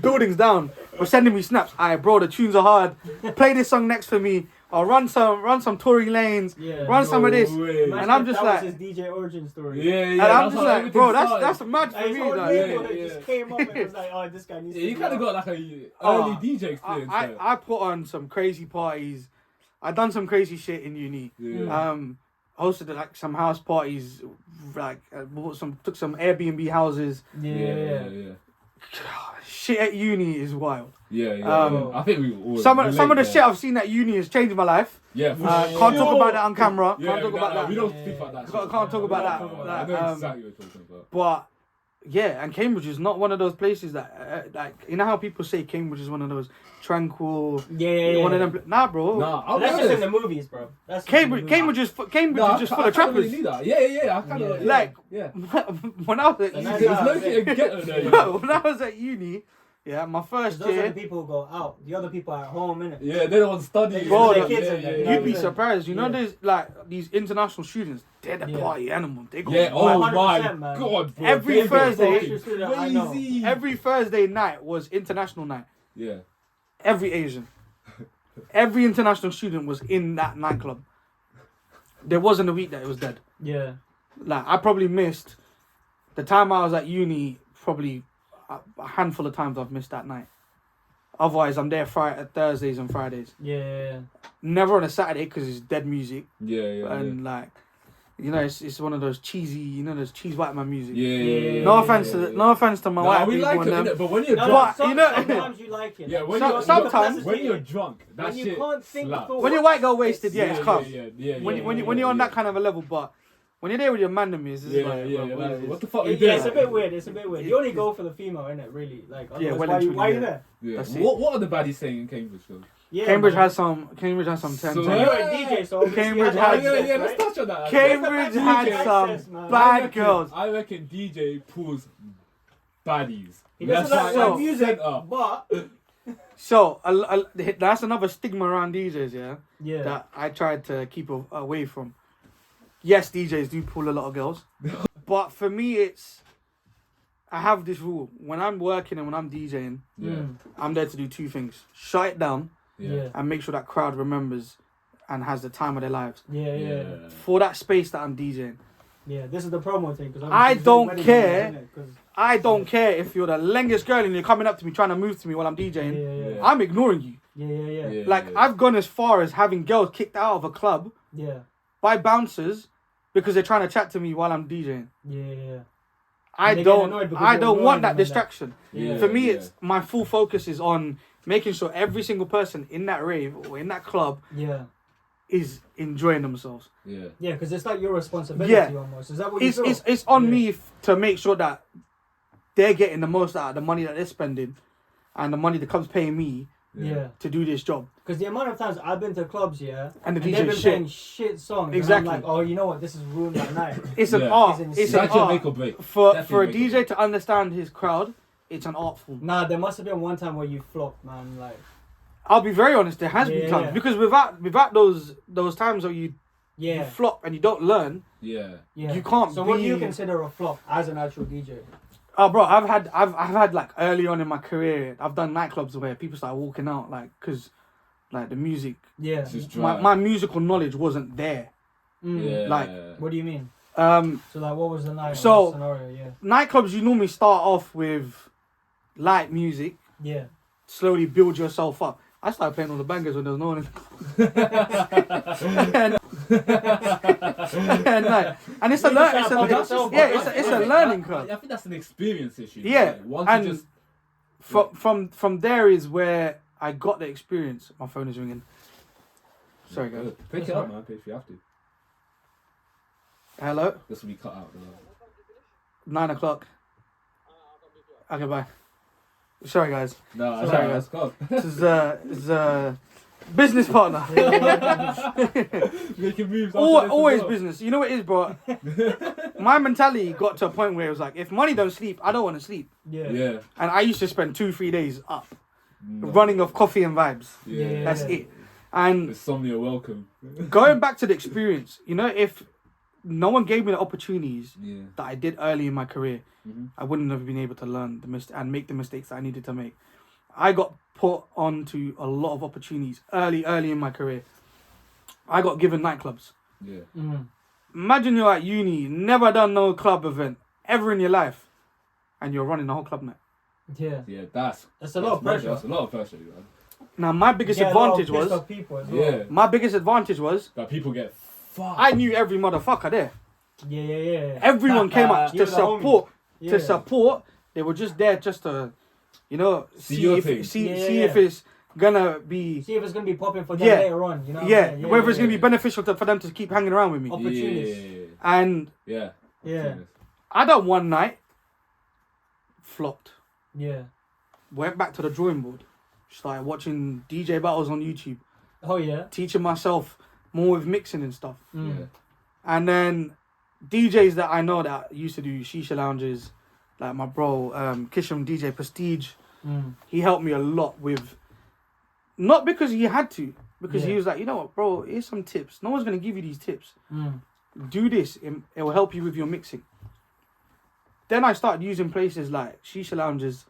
buildings down were sending me snaps. Alright bro, the tunes are hard. Play this song next for me. I'll run some Tory Lanes. Yeah. Run some of this. way. And Imagine I'm if just that like, was his DJ origin story. Yeah, and I'm just how like, everything bro, started. that's mad for Like, his me. whole Like, neighborhood yeah. just came up and was like, oh, this guy needs Yeah, to you be kind of out. got like a Oh, early DJ experience. there. I put on some crazy parties. I done some crazy shit in uni. Yeah. Hosted like some house parties, like took some Airbnb houses. Yeah. Shit at uni is wild. Yeah. I think we all Some of the relate shit there. I've seen at uni has changed my life. Yeah, for Can't sure. talk about that on camera. Yeah, Can't talk about that. We don't speak about that. Can't talk about that. I know exactly what you're talking about. But yeah, and Cambridge is not one of those places that like, you know how people say Cambridge is one of those tranquil. Yeah. One of them. Nah, bro. Nah, I'll That's be just in honest. the movies, bro. That's just in the movies. Cambridge is just full I of trappers. Really knew that. Yeah. I kind of Like, yeah. when I was at And uni, that's There's no shit in ghetto there. bro, when I was at uni, yeah, my 'Cause first those are year, the people who go out. The other people are at home, innit? Yeah, they don't study. Bro, the kids in there, you'd be Yeah. surprised. You know, Yeah. there's like these international students. They're the Yeah. party animal. They go Yeah, oh wild. my 100%, man. God, bro. Every They go Thursday- fucking Student I know. crazy. Every Thursday night was international night. Yeah. Every Asian, every international student was in that nightclub. There wasn't a week that it was dead. Yeah. Like, I probably missed the time I was at uni. Probably a handful of times I've missed that night. Otherwise, I'm there Thursdays and Fridays. Yeah. Never on a Saturday because it's dead music. Yeah. And like, you know, it's one of those cheesy, you know, those cheese white man music. Yeah. No offense to my white we people like and them. it, but when you're No, drunk, But, you know- sometimes you like it. yeah, when So- you're sometimes- when you're drunk, that when shit you can't think slaps. thoughts. When you're white girl wasted, yeah, it's calm. Yeah. When you're on that kind of a level, but when you're there with your man, it's Yeah, like, yeah. bro, what is this? What the fuck we Yeah, doing? it's a bit weird. You only go for the female, innit? Really, like. Yeah, otherwise, well why and you truly, there? Yeah. That's it. What are the baddies saying in Cambridge though? Yeah, Cambridge man. has some 10. So- You're a DJ, so obviously Cambridge you have has- access, Let's right? touch on that. Cambridge had access, some man. bad girls. I reckon DJ pulls baddies. He doesn't like so- my music, center. but So that's another stigma around DJs, yeah, yeah, that I tried to keep away from. Yes, DJs do pull a lot of girls, but for me, I have this rule: when I'm working and when I'm DJing, Yeah. I'm there to do two things: shut it down yeah, and make sure that crowd remembers and has the time of their lives yeah. for that space that I'm DJing. Yeah, this is the promo thing. I don't care. I don't care if you're the longest girl and you're coming up to me trying to move to me while I'm DJing. Yeah. I'm ignoring you. Yeah. Like, I've gone as far as having girls kicked out of a club Yeah. by bouncers because they're trying to chat to me while I'm DJing. Yeah. I And they get annoyed because don't you're want ignoring that them and distraction. Yeah. For me, Yeah. it's my full focus is on making sure every single person in that rave or in that club Yeah. is enjoying themselves. Yeah. Yeah, because it's like your responsibility Yeah. almost. Is that what you feel? It's on Yeah. me to make sure that they're getting the most out of the money that they're spending and the money that comes paying me Yeah. to do this job. Because the amount of times I've been to clubs, And the they've DJ been shit. playing shit songs. Exactly. And I'm like, oh, you know what? This is ruined that night. It's an Yeah. art. It's It's insane. an That's your art. make or break. For a Definitely make or DJ break. to understand his crowd, it's an art form. Nah, there must have been one time where you flopped, man. Like, I'll be very honest, there has been Yeah. times. Because without those times where you yeah. flop and you don't learn, Yeah. Yeah. you can't So be... what do you consider a flop as an actual DJ? Oh, bro, I've had like early on in my career, I've done nightclubs where people start walking out like because like the music, Yeah. It's just dry. my musical knowledge wasn't there. Yeah. Like, What do you mean? Um, So like, what was the night So- scenario? Yeah. nightclubs, you normally start off with light music, Yeah. slowly build yourself up. I started playing all the bangers when there was no one in and, and it's a You learn, just it's sound a, yourself, yeah, bro. it's a learning curve. I think that's an experience issue. Yeah, Like, once and you just from there is where I got the experience. My phone is ringing. Sorry, guys. Pick it up, man. If you have to. Hello, This will be cut out. 9 o'clock. Okay, bye. Sorry, guys. No, Sorry, guys. Go. This is business partner. Making moves. Always business. You know what it is, bro? My mentality got to a point where it was like, if money don't sleep, I don't want to sleep. Yeah. Yeah. And I used to spend 2-3 days up, No. running off coffee and vibes. Yeah. That's it. And Insomnia, welcome. going back to the experience, you know, if no one gave me the opportunities Yeah. that I did early in my career, Mhm. I wouldn't have been able to learn and make the mistakes that I needed to make. I got put onto a lot of opportunities early in my career. I got given nightclubs. Yeah. Imagine you're at uni, never done no club event ever in your life, and you're running the whole club night. Yeah. Yeah. That's That's a lot of mad. pressure. That's a lot of pressure, man. Now my biggest Get a lot of advantage pissed was off people as well. Yeah. my biggest advantage was That people get fucked. I knew every motherfucker there. Yeah. Everyone came out You to were the homie. support. Yeah. To support. They were just there just to, you know, See your if thing. see Yeah. if it's gonna be See if it's gonna be popping for them Yeah. later on. You know. What yeah, I'm saying? whether it's yeah. gonna be beneficial for them to keep hanging around with me. Opportunities. And Yeah. Yeah. I done one night, flopped. Yeah. Went back to the drawing board. Started watching DJ battles on YouTube, Oh yeah. teaching myself more with mixing and stuff. Yeah. And then DJs that I know that used to do shisha lounges, like my bro, Kisham DJ Prestige, he helped me a lot with, not because he had to, because he Yeah. was like, you know what, bro, here's some tips. No one's going to give you these tips. Do this, it will help you with your mixing. Then I started using places like shisha lounges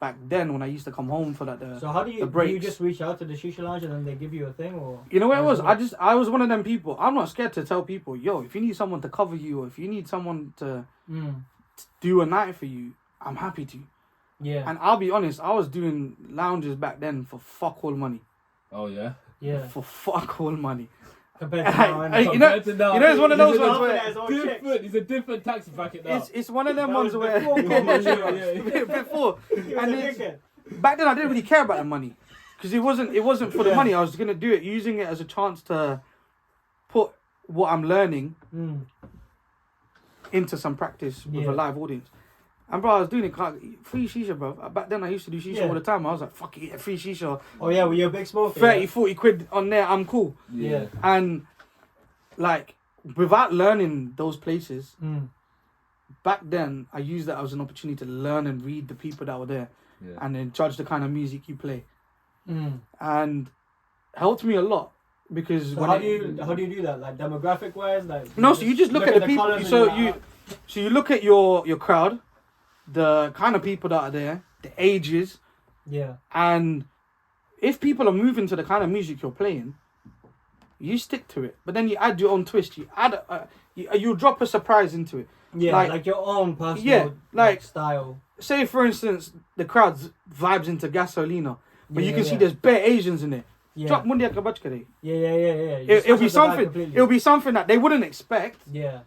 back then when I used to come home for like So how do the you breaks. just reach out to the shisha lounge and then they give you a thing, or You know what it was? How's it I was one of them people. I'm not scared to tell people, yo, if you need someone to cover you or if you need someone to do a night for you, I'm happy to. Yeah. And I'll be honest, I was doing lounges back then for fuck all money. Oh yeah. Yeah. For fuck all money. Compared to now, Hey, innit? you know, Compared to now, you know, it's one of those he's a ones where different. He's a different tax bracket now. it's one of them That ones was where before Coma, yeah. before. He was And a it's, dickhead. back then I didn't really care about the money because it wasn't for the Yeah. money. I was gonna do it using it as a chance to put what I'm learning into some practice with Yeah. a live audience. And bro, I was doing it free shisha, bro. Back then I used to do shisha Yeah. all the time. I was like, fuck it, free shisha, Oh yeah, well you're a big smoker. 30, 40 quid on there, I'm cool. Yeah. And like without learning those places, back then I used that as an opportunity to learn and read the people that were there Yeah. and then judge the kind of music you play. Mm. And helped me a lot because So when how do you do that? Like demographic wise, like no, so you just look at the people. colours So and you look at your crowd, the kind of people that are there, the ages, yeah. and if people are moving to the kind of music you're playing, you stick to it. But then you add your own twist. You add you drop a surprise into it. Yeah, Like- like your own personal Yeah, like- style. Say for instance, the crowd vibes into Gasolina, but you Yeah, can see yeah. there's bare Asians in it. Yeah. Drop Mundia Kabachkari. Yeah. You It'll be switch up the vibe something. completely. It'll be something that they wouldn't expect. Yeah.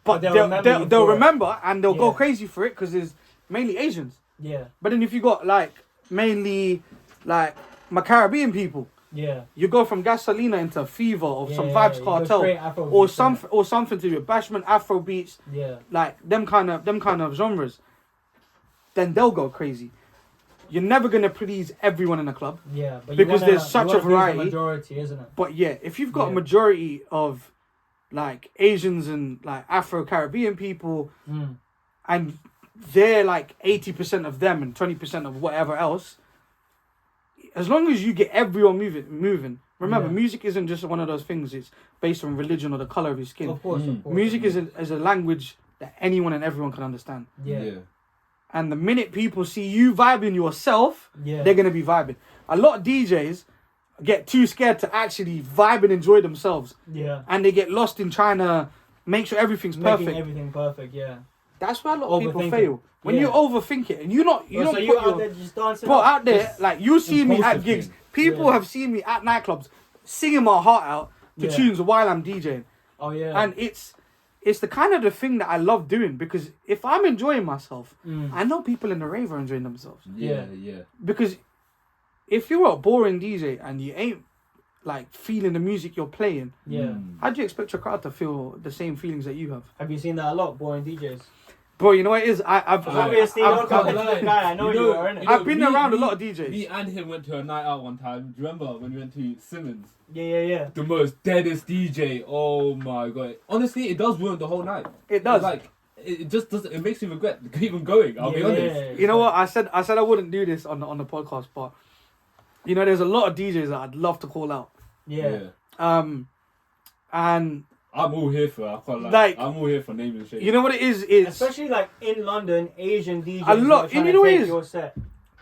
But they'll they'll remember you they'll for it. remember and they'll go Yeah. crazy for it because there's mainly Asians. Yeah. But then if you got like mainly like my Caribbean people, Yeah. you go from Gasolina into Fever or some Yeah, Vibes you go Cartel straight Afro or beats, something to do with Bashment, Afro beats, Yeah. like them kind of genres. Then they'll go crazy. you're never gonna please everyone in a club. Yeah, but because you wanna, there's such you a wanna please variety. the majority, isn't it? But yeah, if you've got a Yeah. majority of like Asians and like Afro-Caribbean people, and they're like 80% of them and 20% of whatever else, as long as you get everyone moving. Remember, Yeah. music isn't just one of those things. It's based on religion or the color of your skin. Of course, of course. Music is a language that anyone and everyone can understand. Yeah. And the minute people see you vibing yourself, Yeah. they're gonna be vibing. A lot of DJs get too scared to actually vibe and enjoy themselves, Yeah. and they get lost in trying to make sure everything's Making perfect. everything perfect, yeah. That's where a lot of people Overthinking. fail. When you Yeah. overthink it, and you don't So put you out your there just dancing put up, out there, just- like you see me at impulsive gigs. thing. People Yeah. have seen me at nightclubs singing my heart out to Yeah. tunes while I'm DJing, Oh yeah. and it's the kind of the thing that I love doing, because if I'm enjoying myself, I know people in the rave are enjoying themselves. Yeah. Because if you're a boring DJ and you ain't like feeling the music you're playing, Yeah. how do you expect your crowd to feel the same feelings that you have? Have you seen that a lot, boring DJs? Bro, you know what it is? I've Obviously, I've, don't come to the guy. I know you are, innit? I've been around a lot of DJs. Me and him went to a night out one time. Do you remember when we went to Simmons? Yeah. The most deadest DJ. Oh my god. Honestly, it does ruin the whole night. It does. Like, it just doesn't. It makes you regret even going. I'll be honest. You know what? I said I wouldn't do this on the podcast, but you know, there's a lot of DJs that I'd love to call out. Yeah. And I'm all here for. I can't lie. Like, I'm all here for naming and shit. you know what it is? It's Especially like in London, Asian DJs A lot- are trying you know to what it take is? your set.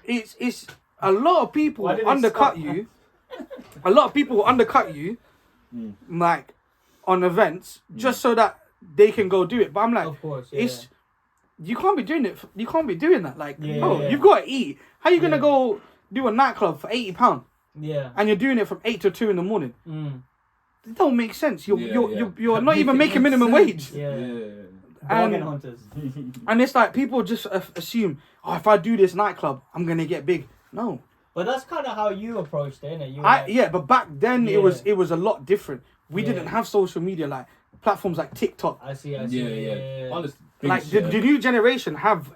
it's a lot of people Why did they undercut stop? you. A lot of people will undercut you, like on events, just so that they can go do it. But I'm like, Of course, it's you can't be doing it. You can't be doing that. Like, Yeah, bro, yeah. you've got to eat. How you gonna Yeah. go do a nightclub for £80 Yeah. and you're doing it from 8 to 2 in the morning? It don't make sense. You're not Make even it making make minimum sense. wage. Yeah. And- Bargain hunters. And it's like people just assume, oh, if I do this nightclub, I'm gonna get big. No, But that's kind of how you approached it, innit? You were like, but back then Yeah. it was a lot different. We Yeah. didn't have social media like platforms like TikTok. I see. Yeah. Honestly, Like the new generation have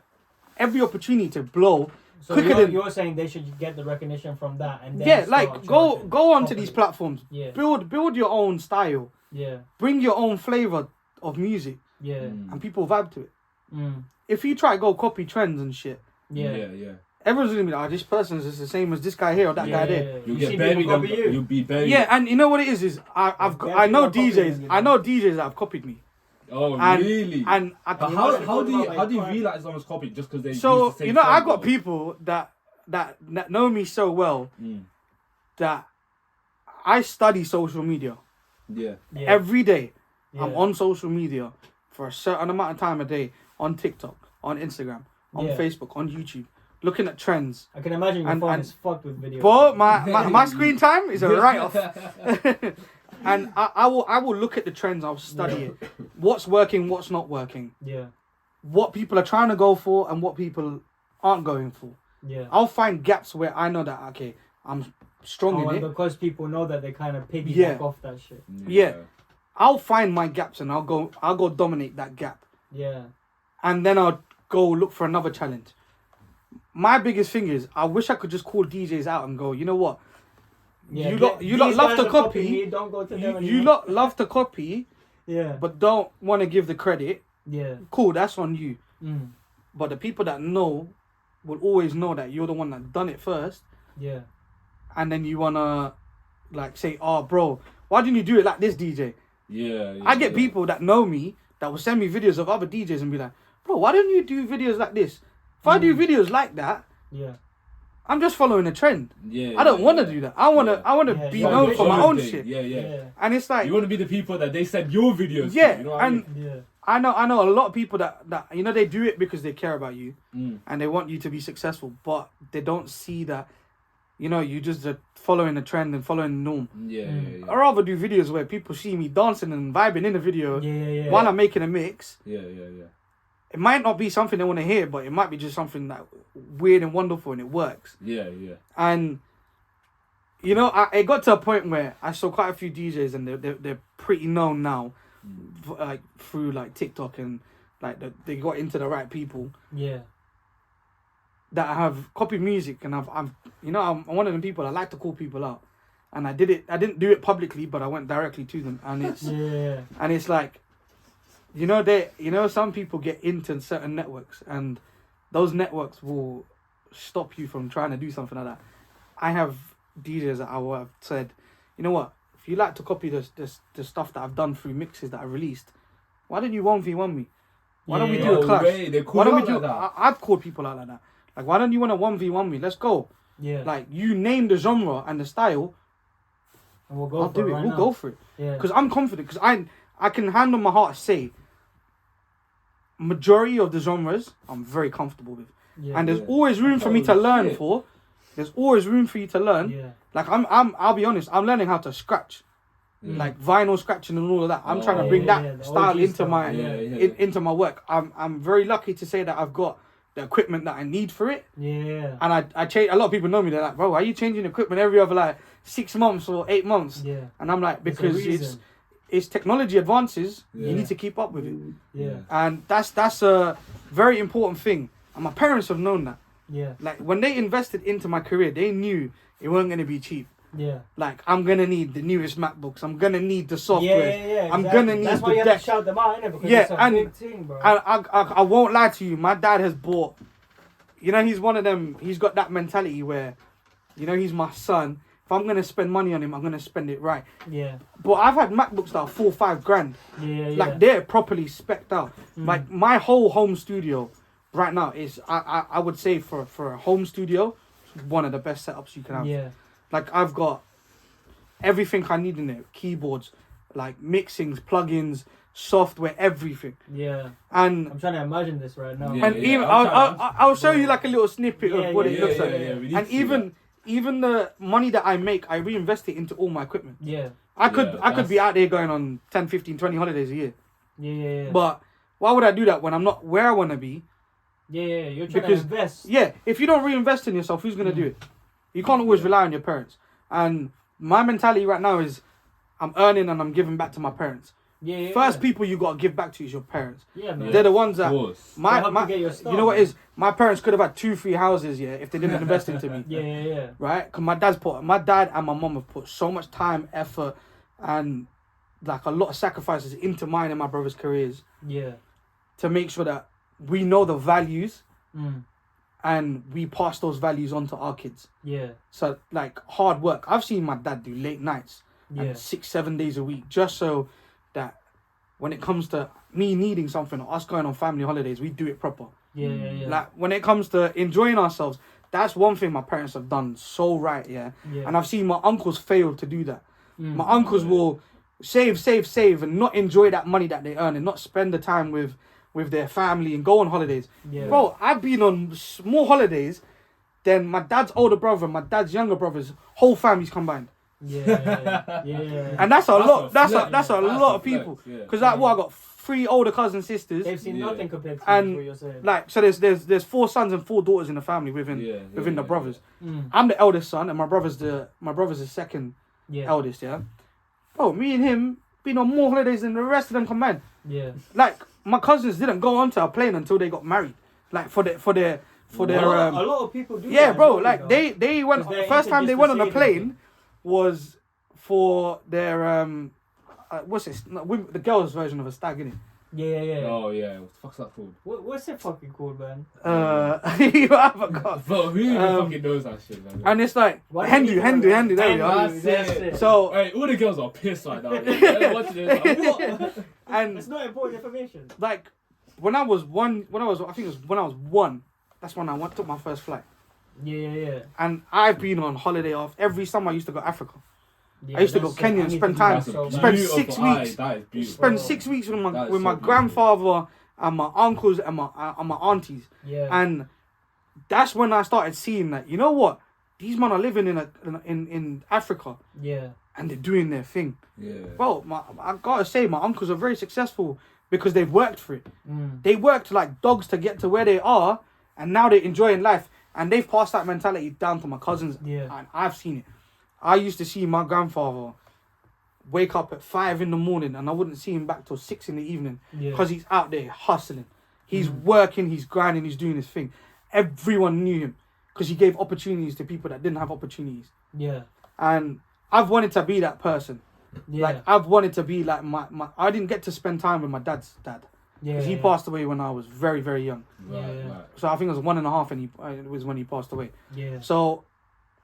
every opportunity to blow. So quicker than you're saying they should get the recognition from that, and then yeah, start like go charging onto properly. these platforms. Yeah. Build your own style. Yeah. Bring your own flavor of music, Yeah. and people vibe to it. Mm. If you try to go copy trends and shit, Yeah. everyone's gonna be like, oh, this person's just the same as this guy here or that guy there. You'll You get see buried. people copy you. You'll be buried. Yeah, and you know what it is I know DJs. I know DJs that have copied me. Oh, And, really? And But You how know, do you like, how do you crime. realize someone's copied just because they so use the same you know, I trend, got or- people that know me so well that I study social media Yeah. every day. I'm Yeah. on social media for a certain amount of time a day, on TikTok, on Instagram, on Yeah. Facebook, on YouTube, looking at trends. I can imagine your And- phone and- is fucked with videos. But my screen time is a write-off. And I will look at the trends, I'll study it. What's working, what's not working. Yeah. What people are trying to go for and what people aren't going for. Yeah. I'll find gaps where I know that, okay, I'm strong Oh, in and it. because people know that they kind of piggyback Yeah. off that shit. Yeah. I'll find my gaps and I'll go dominate that gap. Yeah. And then I'll go look for another challenge. My biggest thing is, I wish I could just call DJs out and go, you know what? Yeah. you lot these love guys to are copying copy. me, don't go to them You anymore. lot love to copy, Yeah. but don't want to give the credit. Yeah. Cool, that's on you. Mm. But the people that know will always know that you're the one that done it first. Yeah. And then you want to like say, oh, bro, why didn't you do it like this DJ? Yeah. I get people that know me that will send me videos of other DJs and be like, bro, why don't you do videos like this? If I do videos like that, Yeah. I'm just following a trend. Yeah. I don't want to do that. I want to Yeah, be yeah, known yeah. for my Your own thing. shit. Yeah. Yeah. And it's like, You want to be the people that they send your videos yeah, to, you know what I and mean? Yeah. I know a lot of people that you know, they do it because they care about you Mm. and they want you to be successful, but they don't see that, you know, you just following the trend and following the norm. Yeah. I'd rather do videos where people see me dancing and vibing in the video Yeah. while I'm making a mix. Yeah. It might not be something they want to hear, but it might be just something that weird and wonderful and it works. Yeah. And you know, it got to a point where I saw quite a few DJs and they're pretty known now, like through like TikTok and like they got into the right people. Yeah. that have copied music, and I'm one of the people that like to call people out, and I didn't do it publicly, but I went directly to them, and it's like, some people get into certain networks, and those networks will stop you from trying to do something like that. I have DJs that I have said, you know what, if you like to copy the stuff that I've done through mixes that I released, why don't you 1v1 me? Why don't we do a clash? Why don't we do? I've called people out like that. Like, why don't you want to 1v1 me? Let's go. Yeah. Like, you name the genre and the style, and we'll go I'll do it. We'll go for it. Yeah. Because I'm confident. Because I can hand on my heart say, majority of the genres I'm very comfortable with, and there's always room for me to learn. There's always room for you to learn. Yeah. Like I'll be honest. I'm learning how to scratch. Like vinyl scratching and all of that. I'm trying to bring that style into my into my work. I'm very lucky to say that I've got the equipment that I need for it. Yeah. And I change. A lot of people know me. They're like, bro, why are you changing equipment every other like 6 months or 8 months? Yeah. And I'm like, because it's technology advances. You need to keep up with it. Yeah. And that's a very important thing. And my parents have known that. Yeah. Like when they invested into my career, they knew it wasn't going to be cheap. Yeah. Like, I'm going to need the newest MacBooks. I'm going to need the software. Yeah, I'm going to need that's the why you deck. have to shout them out, innit? Because it's a big thing, bro. I won't lie to you. My dad has bought... he's one of them... He's got that mentality where, he's my son. If I'm going to spend money on him, I'm going to spend it right. Yeah. But I've had MacBooks that are 4 or 5 grand. Yeah. Like, they're properly spec'd out. Like, my whole home studio right now is... I would say for a home studio, one of the best setups you can have. Yeah. Like, I've got everything I need in there. Keyboards, like mixings, plugins, software, everything. Yeah. And I'm trying to imagine this right now. And even I'll show you like a little snippet of what it looks like. And even the money that I make, I reinvest it into all my equipment. Yeah. I could be out there going on 10, 15, 20 holidays a year. Yeah. But why would I do that when I'm not where I want to be? Yeah. You're trying to invest. Yeah. If you don't reinvest in yourself, who's going to do it? You can't always rely on your parents. And my mentality right now is I'm earning and I'm giving back to my parents. First people you got to give back to is your parents. Yeah, man. They're the ones that... you know what it is? My parents could have had 2-3 houses, if they didn't invest into me. Yeah. Right? Because my dad and my mum have put so much time, effort, and like a lot of sacrifices into mine and my brother's careers. Yeah. To make sure that we know the values. And we pass those values on to our kids. Yeah. So, like, hard work. I've seen my dad do late nights. And 6-7 days a week. Just so that when it comes to me needing something or us going on family holidays, we do it proper. Yeah. Like, when it comes to enjoying ourselves, that's one thing my parents have done so right, And I've seen my uncles fail to do that. My uncles will save, and not enjoy that money that they earn and not spend the time with their family and go on holidays. Yeah. Bro, I've been on more holidays than my dad's older brother, my dad's younger brother's whole families combined. Yeah. And that's a lot. That's a lot of people. Because I got 3 older cousins, sisters. They've seen nothing compared to and what you're saying. Like, so there's 4 sons and 4 daughters in the family within the brothers. I'm the eldest son, and my brother's the second eldest. Yeah. Bro, me and him been on more holidays than the rest of them combined. Yeah. Like, my cousins didn't go onto a plane until they got married. Like, for their a lot of people do. Yeah, bro. Like, they went. First time they went on a plane was for their what's this? The girls' version of a stag, innit? Yeah. Oh yeah, what the fuck's that called? What's it fucking called, man? I forgot. But who fucking knows that shit, man? And it's like Hendu. There we are. So hey, all the girls are pissed right now. And it's not important information. Like when I was 1, that's when I took my first flight. Yeah. And I've been on holiday off every summer. I used to go to Africa. I used to go Kenya and spend time. Spend 6 weeks. Spend 6 weeks with my grandfather and my uncles and my aunties. Yeah. And that's when I started seeing that, you know what? These men are living in Africa. Yeah. And they're doing their thing. Yeah. Bro, I gotta say, my uncles are very successful because they've worked for it. They worked like dogs to get to where they are, and now they're enjoying life. And they've passed that mentality down to my cousins. Yeah. And I've seen it. I used to see my grandfather wake up at 5 in the morning and I wouldn't see him back till 6 in the evening because he's out there hustling. He's working, he's grinding, he's doing his thing. everyone knew him because he gave opportunities to people that didn't have opportunities. Yeah. And I've wanted to be that person. Yeah. Like, I've wanted to be like my I didn't get to spend time with my dad's dad. Yeah. Because he passed away when I was very, very young. Right, Yeah. right. So I think it was 1.5 and it was when he passed away. Yeah. So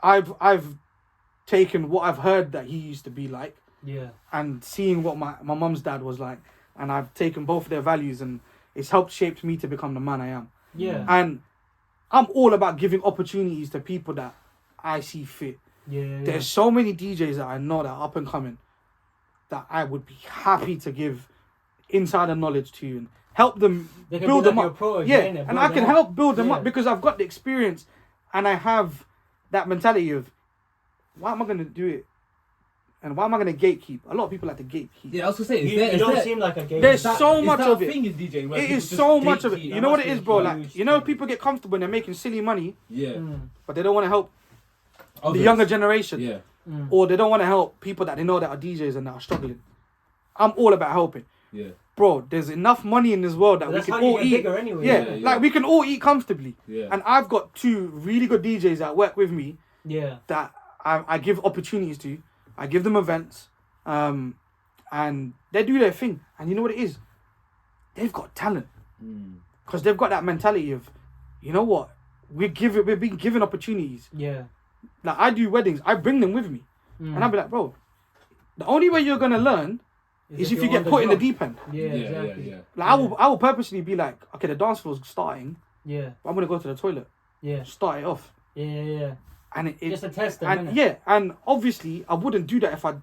I've taken what I've heard that he used to be like Yeah. and seeing what my mum's dad was like, and I've taken both of their values, and it's helped shape me to become the man I am. Yeah. And I'm all about giving opportunities to people that I see fit. Yeah. There's so many DJs that I know that are up and coming that I would be happy to give insider knowledge to and help them They can build be them like up. your protege, Yeah, innit? and I Build can them up. help build them Yeah. up because I've got the experience and I have that mentality of why am I going to do it? And why am I going to gatekeep? A lot of people like to gatekeep. Yeah, I was gonna say, You don't seem like a gay. There's man. so much of it. Thing is DJing, where It people is just so much of it. gatekeep. You That know what must it be is, a bro? huge Like, you know, thing. people get comfortable and they're making silly money, Yeah. but they don't want to help the Others. younger generation. Yeah. Or they don't want to help people that they know that are DJs and that are struggling. I'm all about helping. Yeah. Bro, there's enough money in this world that But we that's can how you all get eat. bigger anyway. Yeah, Yeah, yeah. like we can all eat comfortably. Yeah. And I've got 2 really good DJs that work with me Yeah. that I give opportunities to. I give them events, and they do their thing. And you know what it is? They've got talent because they've got that mentality of, you know what, we're being given opportunities. Yeah. Like I do weddings, I bring them with me, and I'll be like, bro, the only way you're gonna learn is if you you're get on the put in the job. deep end. Yeah. Yeah. Exactly. Yeah. Like I will purposely be like, okay, the dance floor's starting, Yeah. but I'm gonna go to the toilet, Yeah. start it off, Yeah. and it Just a test them, and innit? yeah, and obviously I wouldn't do that if I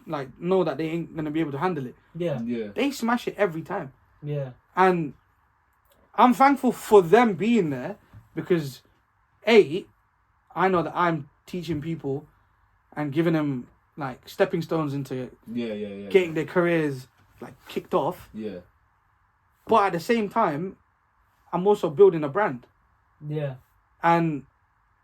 like know that they ain't gonna be able to handle it. Yeah. Yeah. They smash it every time, Yeah. and I'm thankful for them being there because I know that I'm teaching people and giving them like stepping stones into Yeah. getting their careers like kicked off. Yeah. But at the same time, I'm also building a brand. Yeah. And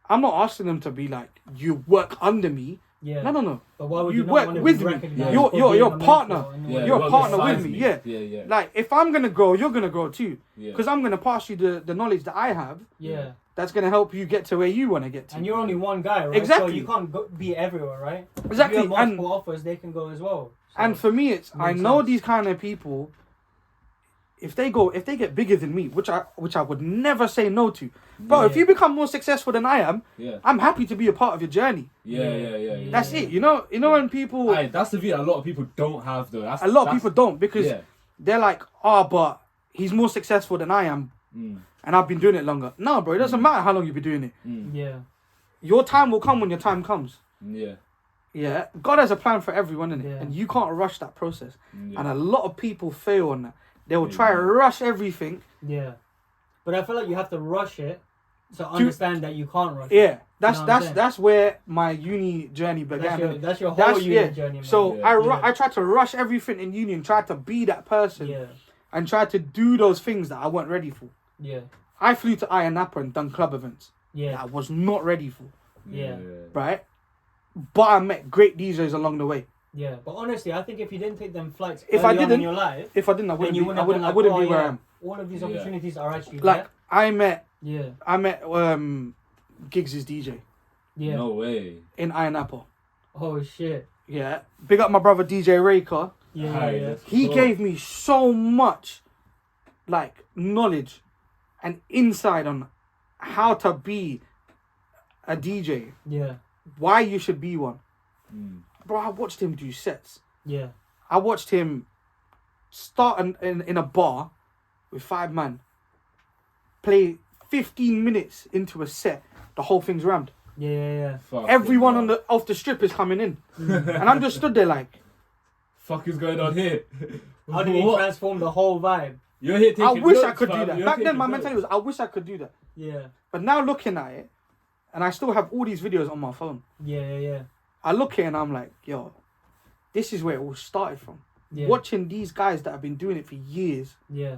I'm not asking them to be like, you work under me. Yeah. No. But why would You you not work want to with be me. recognized You're- for you're being a mentor partner. and Yeah. all You're that? a partner besides with me, yeah. Yeah. Like, if I'm going to grow, you're going to grow too. Yeah. Because I'm going to pass you the knowledge that I have Yeah. that's going to help you get to where you want to get to. And you're only one guy, right? Exactly. So you can't be everywhere, right? Exactly, If you have and- multiple offers, they can go as well. So, And for me, it's I Makes know sense. these kind of people. If they get bigger than me, which I would never say no to, bro. If Yeah. you become more successful than I am, Yeah. I'm happy to be a part of your journey. Yeah. That's it. You know when people, Aye, that's the view that a lot of people don't have though. a lot of people don't because Yeah. they're like, oh, but he's more successful than I am, and I've been doing it longer. No, bro, it doesn't matter how long you've been doing it. Yeah. Your time will come when your time comes. Yeah. Yeah, God has a plan for everyone, innit? Yeah. And you can't rush that process. Yeah. And a lot of people fail on that. They will Yeah. try to rush everything. Yeah. But I feel like you have to rush it to understand that you can't rush it. Yeah, that's You know what I'm saying? that's where my uni journey began. That's your whole That's- uni yeah. journey, man. So Yeah. I tried to rush everything in uni and tried to be that person Yeah. and tried to do those things that I weren't ready for. Yeah. I flew to Ayia Napa and done club events that Yeah. I was not ready for, Yeah. right? But I met great DJs along the way. Yeah. But honestly, I think if you didn't take them flights If I early on in didn't, your life, If I didn't, I then wouldn't you be. wouldn't I have wouldn't. been I like, wouldn't oh, be where I yeah, am. all of these Yeah. opportunities are actually Like I met there. Giggs' DJ Yeah. No way. in Ayia Napa. Oh shit. Yeah, big up my brother DJ Raker. Yeah. Aye, Yeah. that's He cool. gave me so much, like, knowledge and insight on how to be a DJ, Yeah. why you should be one. Mm. Bro, I watched him do sets. Yeah. I watched him start in a bar with 5 man, play 15 minutes into a set, the whole thing's rammed. Yeah. Fuck Everyone it, on the off the strip is coming in, and I'm just stood there like, fuck is going on here? How did he What? transform the whole vibe? You're here taking I wish I notes, could do fam. that. You're Back then, taking my notes. mentality was, I wish I could do that. Yeah. But now looking at it, and I still have all these videos on my phone. Yeah. I look at it and I'm like, yo, this is where it all started from. Yeah. Watching these guys that have been doing it for years, Yeah.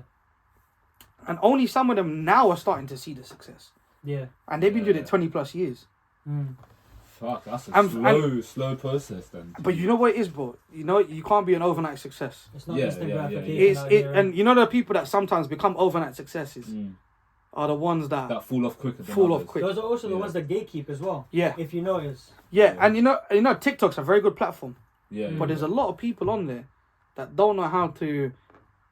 and only some of them now are starting to see the success. Yeah. And they've been doing Yeah. it 20 plus years. Mm. Fuck, that's a And- slow process then. But you know what it is, bro? You know, you can't be an overnight success. It's not Yeah, instant yeah, yeah, gratification. yeah. It's out it, here, and you know the people that sometimes become overnight successes. Mm. are the ones that fall off quicker than fall others. off quick. Those are also the ones that gatekeep as well. Yeah. If you notice. Yeah, and you know, TikTok's a very good platform. Yeah. But there's a lot of people on there that don't know how to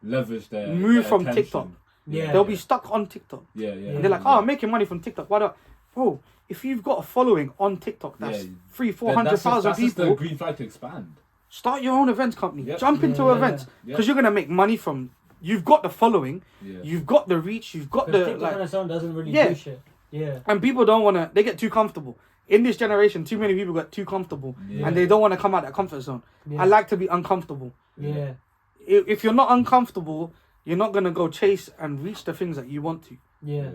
leverage their move from attention. TikTok. Yeah. They'll be stuck on TikTok. Yeah, yeah. And they're like, oh, I'm making money from TikTok. Why don't, bro? If you've got a following on TikTok, that's 300,000-400,000 that's people. just the green flag to expand. Start your own events company. Yep. Jump into events because you're gonna make money from. You've got the following. Yeah. You've got the reach. You've got the TikTok on its own doesn't really do shit. Yeah. And people don't wanna. They get too comfortable. In this generation, too many people get too comfortable, and they don't want to come out that comfort zone. Yeah. I like to be uncomfortable. Yeah. If you're not uncomfortable, you're not gonna go chase and reach the things that you want to. Yeah.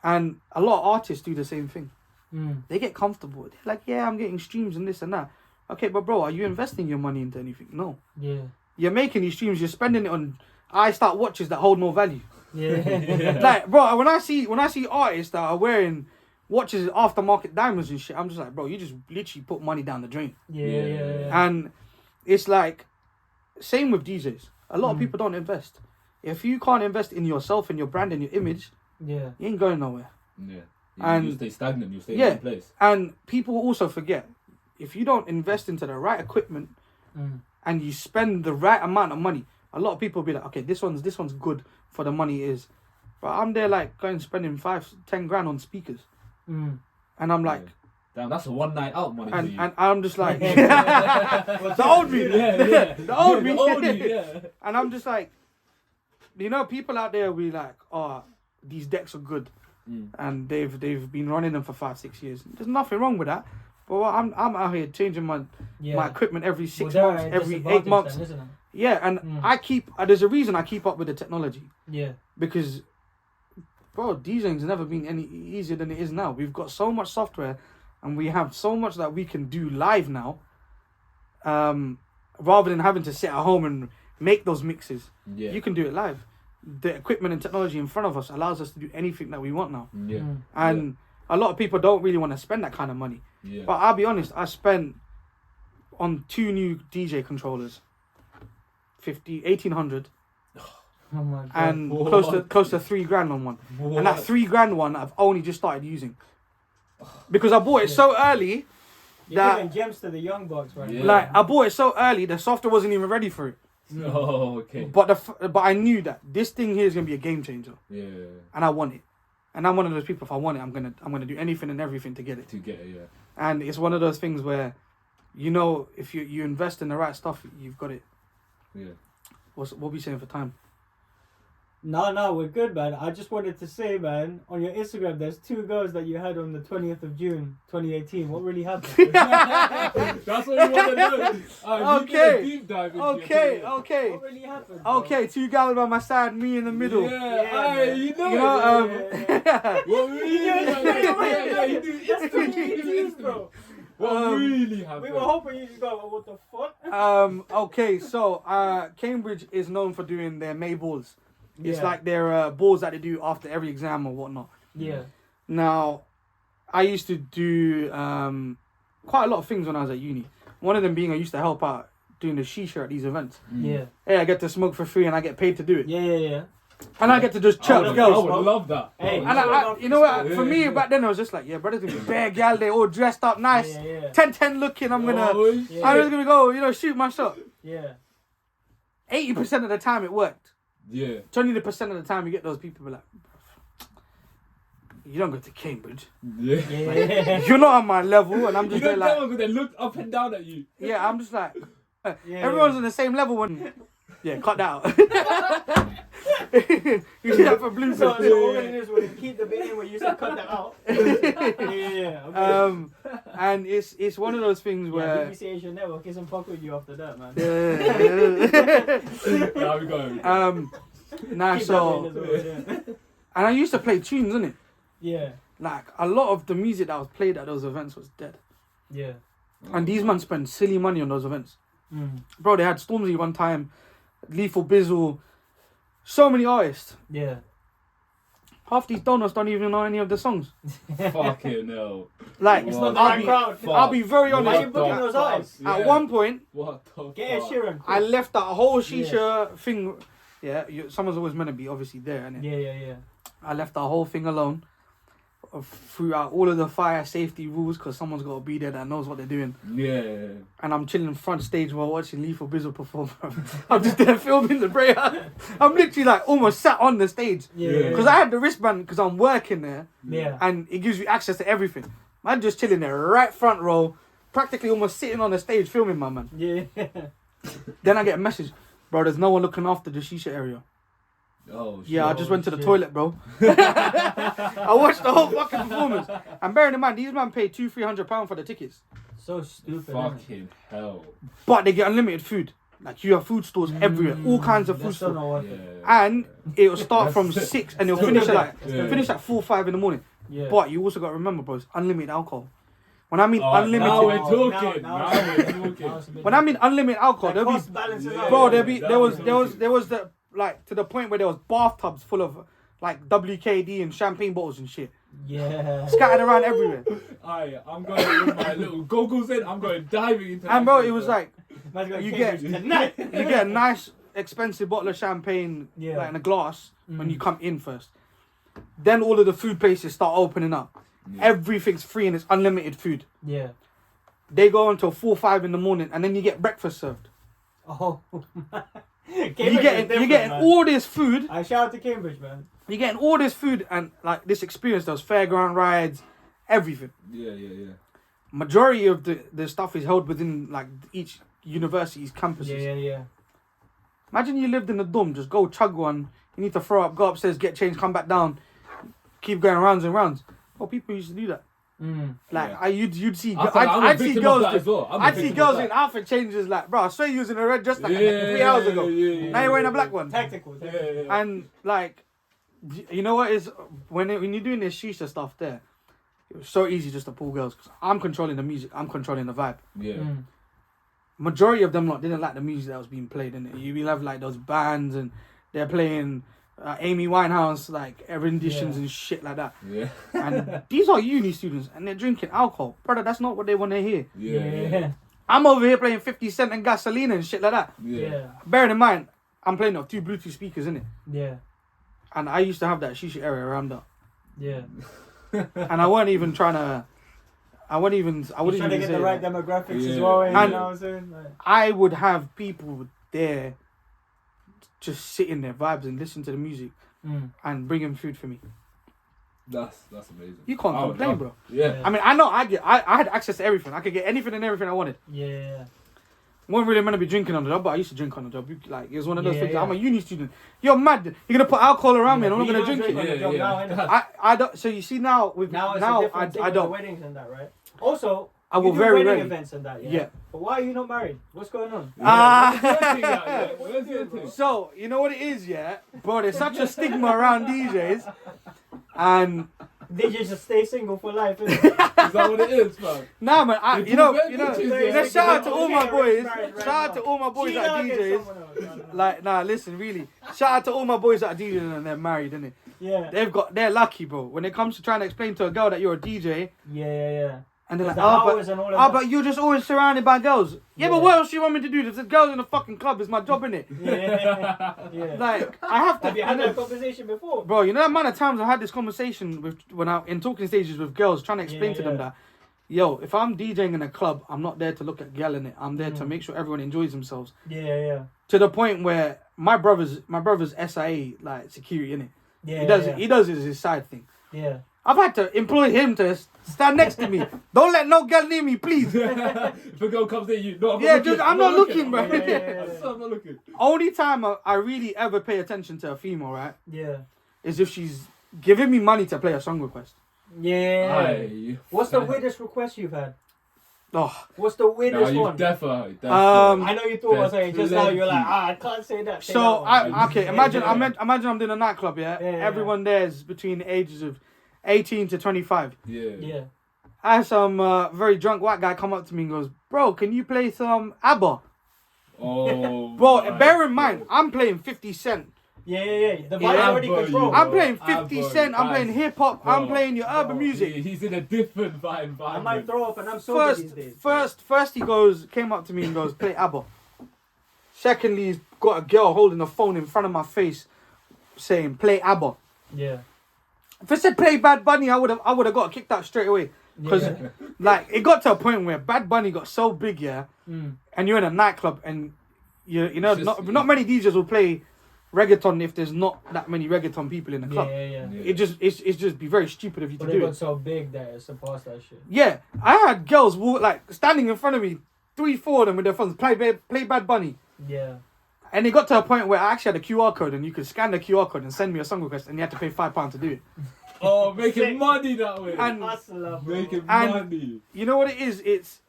And a lot of artists do the same thing. Mm. They get comfortable. They're like, yeah, I'm getting streams and this and that. Okay, but bro, are you investing your money into anything? No. Yeah. You're making these streams. You're spending it on I start watches that hold no value. Yeah. Like, bro, when I see artists that are wearing watches aftermarket diamonds and shit, I'm just like, bro, you just literally put money down the drain. Yeah. And it's like, same with DJs. A lot of people don't invest. If you can't invest in yourself and your brand and your image, Yeah. you ain't going nowhere. Yeah. And you stay stagnant. You stay in one place. And people also forget, if you don't invest into the right equipment and you spend the right amount of money, a lot of people will be like, okay, this one's good for the money it is. But I'm there like going spending 5-10 grand on speakers. And I'm like, damn, that's a one night out money for you. and I'm just like, the old me, the old me, and I'm just like, you know, people out there will be like, oh, these decks are good, and they've been running them for 5-6 years. There's nothing wrong with that. But I'm out here changing my equipment every 6 months, every 8 months. Then, isn't it? Yeah, and I keep. There's a reason I keep up with the technology. Yeah. Because, bro, DJing's never been any easier than it is now. We've got so much software, and we have so much that we can do live now. Rather than having to sit at home and make those mixes, you can do it live. The equipment and technology in front of us allows us to do anything that we want now. And a lot of people don't really want to spend that kind of money. But I'll be honest, I spent on 2 new DJ controllers, 1,800, Oh my God. and close to 3 grand on one. And that 3 grand one I've only just started using because I bought it so early. You're giving gems to the young bucks, right? Yeah. Like, I bought it so early, the software wasn't even ready for it. Oh, okay. But I knew that this thing here is gonna be a game changer, Yeah. and I want it. And I'm one of those people. If I want it, I'm gonna do anything and everything to get it. And it's one of those things where, you know, if you invest in the right stuff, you've got it. Yeah. What we saying for time? No, we're good, man. I just wanted to say, man, on your Instagram, there's 2 girls that you had on the 20th of June, 2018. What really happened? That's what you want to know. Okay. Deep dive into Okay. What really happened? Okay, 2 gals by my side, me in the middle. Yeah, you know. You know, What really happened? Bro. What really happened? We were hoping you go, what the fuck? Okay, so Cambridge is known for doing their May balls. It's Yeah. like their balls that they do after every exam or whatnot. Yeah. Now, I used to do quite a lot of things when I was at uni. One of them being I used to help out doing the shisha at these events. Yeah. Hey, I get to smoke for free and I get paid to do it. Yeah. And I get to just chirp I girls. would love that. Hey, And I you know what? For me, back then, I was just like, yeah, brothers gonna be bare gal, they all dressed up nice, Yeah. 10-10 looking. I'm Yeah. just gonna go, you know, shoot my shot. Yeah. 80% of the time it worked. Yeah. 20% of the time you get those people like, you don't go to Cambridge. Yeah. Yeah. You're not on my level, and I'm You just know there that like, one because they looked up and down at you. yeah, I'm just like, Yeah. everyone's on the same level when, yeah, cut that out. You see that for blue. So what it is, we'll keep the bit in where you said cut that out. Yeah. Okay. And it's one of those things where. BBC Asian Network isn't fuck with you after that, man. There we go. Nah, Keep so, that in as well, and I used to play tunes, innit? yeah. Like, a lot of the music that was played at those events was dead. Yeah. And these men spend silly money on those events. Mm. Bro, they had Stormzy one time, Lethal Bizzle, so many artists. Yeah. Half these donuts don't even know any of the songs. Fucking hell. Like, It's not the I'll right be, crowd. I'll be very Why are you honest. booking those artists? Yeah. At one point, What the Get Ed fuck? Sheeran. I left that whole shisha thing. Yeah, someone's always meant to be obviously there, innit? Yeah. I left the whole thing alone. Throughout all of the fire safety rules, because someone's got to be there that knows what they're doing. Yeah. And I'm chilling front stage while watching Lethal Bizzle perform. I'm just there filming the prayer. I'm literally like almost sat on the stage. Yeah. Because I had the wristband because I'm working there. Yeah. And it gives you access to everything. I'm just chilling there, right front row, practically almost sitting on the stage filming, my man. Yeah. Then I get a message, bro, there's no one looking after the shisha area. Oh, shit. Yeah, I just went to the toilet, bro. I watched the whole fucking performance. And bearing in mind, these men paid £200-300 for the tickets. So stupid. Fucking hell. But they get unlimited food. Like, you have food stores everywhere, all kinds of food That's so stores. not worth Yeah. it. And it will start from 6 and it'll That's finish still at good. like Yeah. finish at 4-5 in the morning. Yeah. But you also got to remember, bro, it's unlimited alcohol. When I mean Oh, unlimited, now we're Now- talking. now- Now now- we're talking. now it's a bit when I mean unlimited alcohol, Like, there'll be, cost balances out. bro, Yeah. there was the like to the point where there was bathtubs full of like WKD and champagne bottles and shit Yeah. scattered around everywhere. I'm going with my little goggles in. I'm going diving into. And bro, it was like Man's got you Cambridge get tonight. you get a nice expensive bottle of champagne Yeah. like in a glass when you come in first. Then all of the food places start opening up. Yeah. Everything's free and it's unlimited food. Yeah. They go until 4-5 in the morning and then you get breakfast served. Oh. You're getting man. all this food. I shout out to Cambridge, man. You're getting all this food and like this experience. Those fairground rides, everything. Yeah. Majority of the stuff is held within like each university's campuses. Yeah. Imagine you lived in a dorm, just go chug one. You need to throw up, go upstairs, get changed, come back down, keep going rounds and rounds. Oh, people used to do that. Like Yeah. you'd see, I feel like I'm a I'd see victim of girls, that as well. I'm a I'd see victim girls of in that. outfit changes. Like, bro, I swear you was in a red dress like Yeah, 3 hours ago. yeah, Now you're wearing a black one. Tactical. Yeah. And like, you know what is when you're doing this shisha stuff there, it was so easy just to pull girls because I'm controlling the music, I'm controlling the vibe. Yeah. Majority of them didn't like the music that was being played in it. You will have like those bands and they're playing Amy Winehouse like renditions and shit like that. Yeah. And these are uni students and they're drinking alcohol, brother. That's not what they want to hear. Yeah. I'm over here playing 50 Cent and Gasolina and shit like that. Yeah. Bearing in mind, I'm playing off 2 Bluetooth speakers in it, Yeah. and I used to have that shisha area around that. Yeah. And I wasn't even trying to. I wouldn't You're even trying to get say the right that. demographics as Yeah. well, you And- know what I'm saying? Like, I would have people there just sitting there, vibes and listen to the music and bringing food for me. That's amazing. You can't Oh, complain, no. bro. Yeah. I mean, I know I had access to everything. I could get anything and everything I wanted. yeah. Wasn't really meant to be drinking on the job, but I used to drink on the job. Like, it was one of those Yeah, things. yeah. I'm a uni student. You're mad. You're gonna put alcohol around me, and I'm not You gonna don't drink on it. the job Yeah, now, yeah. innit? I don't. So you see now with Now it's a now different thing I with the don't. weddings and that, right? Also, I will you do very wedding rarely. events and that, yeah? Yeah. But why are you not married? What's going on? Where's your thing? So you know what it is, yeah, bro. There's such a stigma around DJs, and DJs just stay single for life, innit? Is that what it is, man? nah, man. They do wedding You know. pictures, Let's shout out to all my Yeah, boys. right, right Shout out now. to all my boys that are Cheetah against DJs. someone else. No. Like, nah, listen, really. Shout out to all my boys that are DJs and they're married, innit? Yeah. They're lucky, bro. When it comes to trying to explain to a girl that you're a DJ, Yeah. and they're like, The oh, hours and all of that. but you're just always surrounded by girls. Yeah, Yeah. but what else do you want me to do? There's girls in the fucking club. It's my job, innit? Yeah. Like, I have to. Have you had that conversation before? Bro, you know the amount of times I've had this conversation with when I in talking stages with girls, trying to explain Yeah, to them yeah. that, yo, if I'm DJing in a club, I'm not there to look at girl in it. I'm there to Mm. make sure everyone enjoys themselves. Yeah. To the point where my brother's SIA like security in it. Yeah. He does it as his side thing. Yeah. I've had to employ him to stand next to me. Don't let no girl near me, please. If a girl comes there, I'm not Yeah, looking. just- I'm not looking, bro. Yeah. I'm not looking. Only time I really ever pay attention to a female, right, Yeah. is if she's giving me money to play a song request. Yeah. Aye. What's the weirdest request you've had? Oh, What's the No, weirdest you one? definitely. Um, I know you thought about saying just now. You're like, I can't say that. Say so that one. okay. Imagine I'm doing a nightclub. Yeah, Yeah. everyone there is between the ages of 18 to 25. Yeah. I had some very drunk white guy come up to me and goes, "Bro, can you play some ABBA?" Oh. Bro, my bear in mind, God. I'm playing 50 Cent. Yeah. The Yeah, vibe already but controlled. you- I'm playing ABBA, 50 Cent. I'm playing guys. hip hop. I'm Bro, playing your urban bro, music. He's in a different vibe. I might throw up and I'm sober these days. First he came up to me and goes, "Play ABBA." Secondly, he's got a girl holding a phone in front of my face saying, "Play ABBA." Yeah. If it said play Bad Bunny, I would have got kicked out straight away. Because like it got to a point where Bad Bunny got so big, and you're in a nightclub and you know not many DJs will play reggaeton if there's not that many reggaeton people in the club. It's just be very stupid of you to do it. But it got so big that it surpassed that shit. Yeah, I had girls like standing in front of me, 3-4 of them with their phones, play Bad Bunny. Yeah. And it got to a point where I actually had a QR code and you could scan the QR code and send me a song request and you had to pay £5 to do it. Oh, making money that way. And making money. You know what it is? It's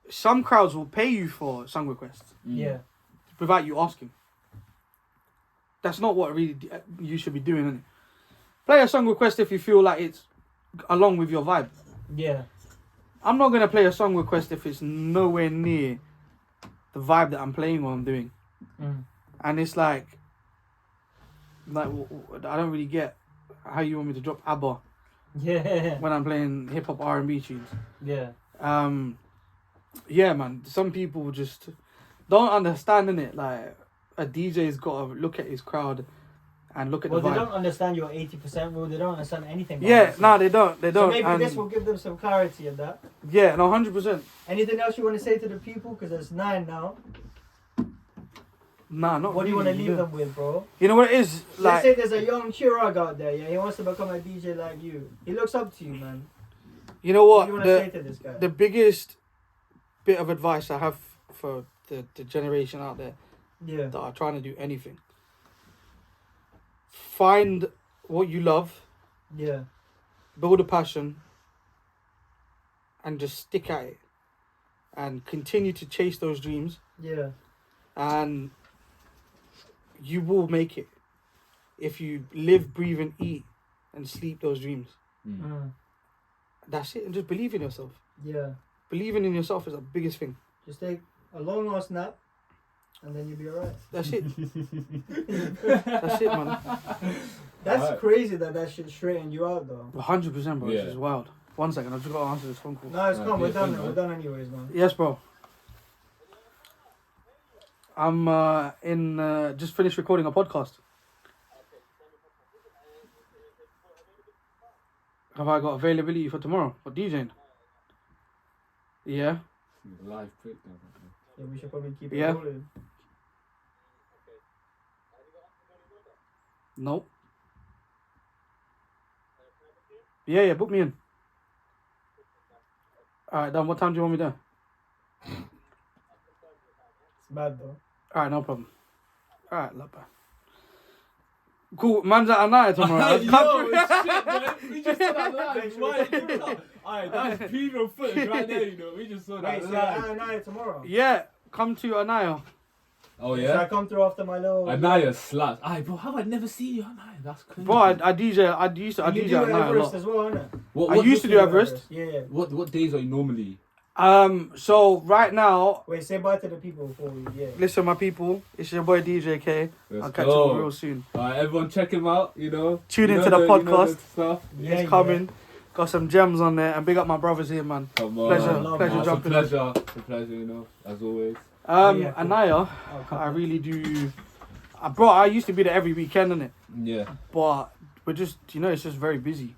some crowds will pay you for song requests. Yeah. Without you asking. That's not what really you should be doing, innit? Play a song request if you feel like it's along with your vibe. Yeah. I'm not gonna play a song request if it's nowhere near the vibe that I'm playing or I'm doing. And it's like I don't really get how you want me to drop ABBA when I'm playing hip hop R&B tunes. Yeah. Yeah, man. Some people just don't understand, innit? Like a DJ's got to look at his crowd and look at the vibe. Well, they don't understand your 80% rule. They don't understand anything. Yeah, no, they don't. They don't. So maybe this will give them some clarity in that. Yeah, no, 100%. Anything else you want to say to the people? Because it's 9 now. Nah, not What do you really, want to leave them with, bro? You know what it is? Let's Like, say there's a young CHIRAG out there, yeah? He wants to become a DJ like you. He looks up to you, man. you know what? What do you want to say to this guy? The biggest bit of advice I have for the generation out there that are trying to do anything. Find what you love. Yeah. Build a passion. And just stick at it. And continue to chase those dreams. Yeah. And you will make it. If you live, breathe and eat and sleep those dreams. That's it. And just believe in yourself. Yeah. Believing in yourself is the biggest thing. Just take a long ass nap and then you'll be alright. That's it. That's it, man. That's crazy that shit straightened you out though. 100%, bro. Yeah. This is wild. 1 second, I've just got to answer this phone call. No, it's calm. We're done. man. We're done anyways, man. Yes, bro. I'm just finished recording a podcast. Have I got availability for tomorrow for DJing? Yeah. Live breakdown. Yeah, we should probably keep it Yeah. rolling. Nope. Yeah, book me in. Alright, then what time do you want me there? It's bad though. Alright, no problem. Alright, love that. Cool, man's at Anaya tomorrow. Yo, shit, man. We just saw that live. Alright, that's premium footage right there, you know. We just saw that Wait, so live. Anaya tomorrow? Yeah, come to Anaya. Oh, Should I yeah? come through after my little... Anaya slaps. Alright, bro, how have I never seen you, Anaya? That's crazy. Bro, I used to You DJ do at Anaya a Everest lot. as well, innit? What I used to do Everest. Yeah. What days are you normally? So right now, Wait, say bye to the people before we... Yeah. listen, my people, it's your boy DJK. Let's I'll catch go. you real soon. Alright, everyone check him out, you know. Tune You into know the you know podcast. stuff. Yeah, It's coming. Got some gems on there, and big up my brothers here, man. Come on. Pleasure love pleasure it. It's a jumping in. pleasure. It's a pleasure, you know, as always. Yeah, cool. Anaya, I really do. Bro, I used to be there every weekend, innit? Yeah. But we're just, it's just very busy.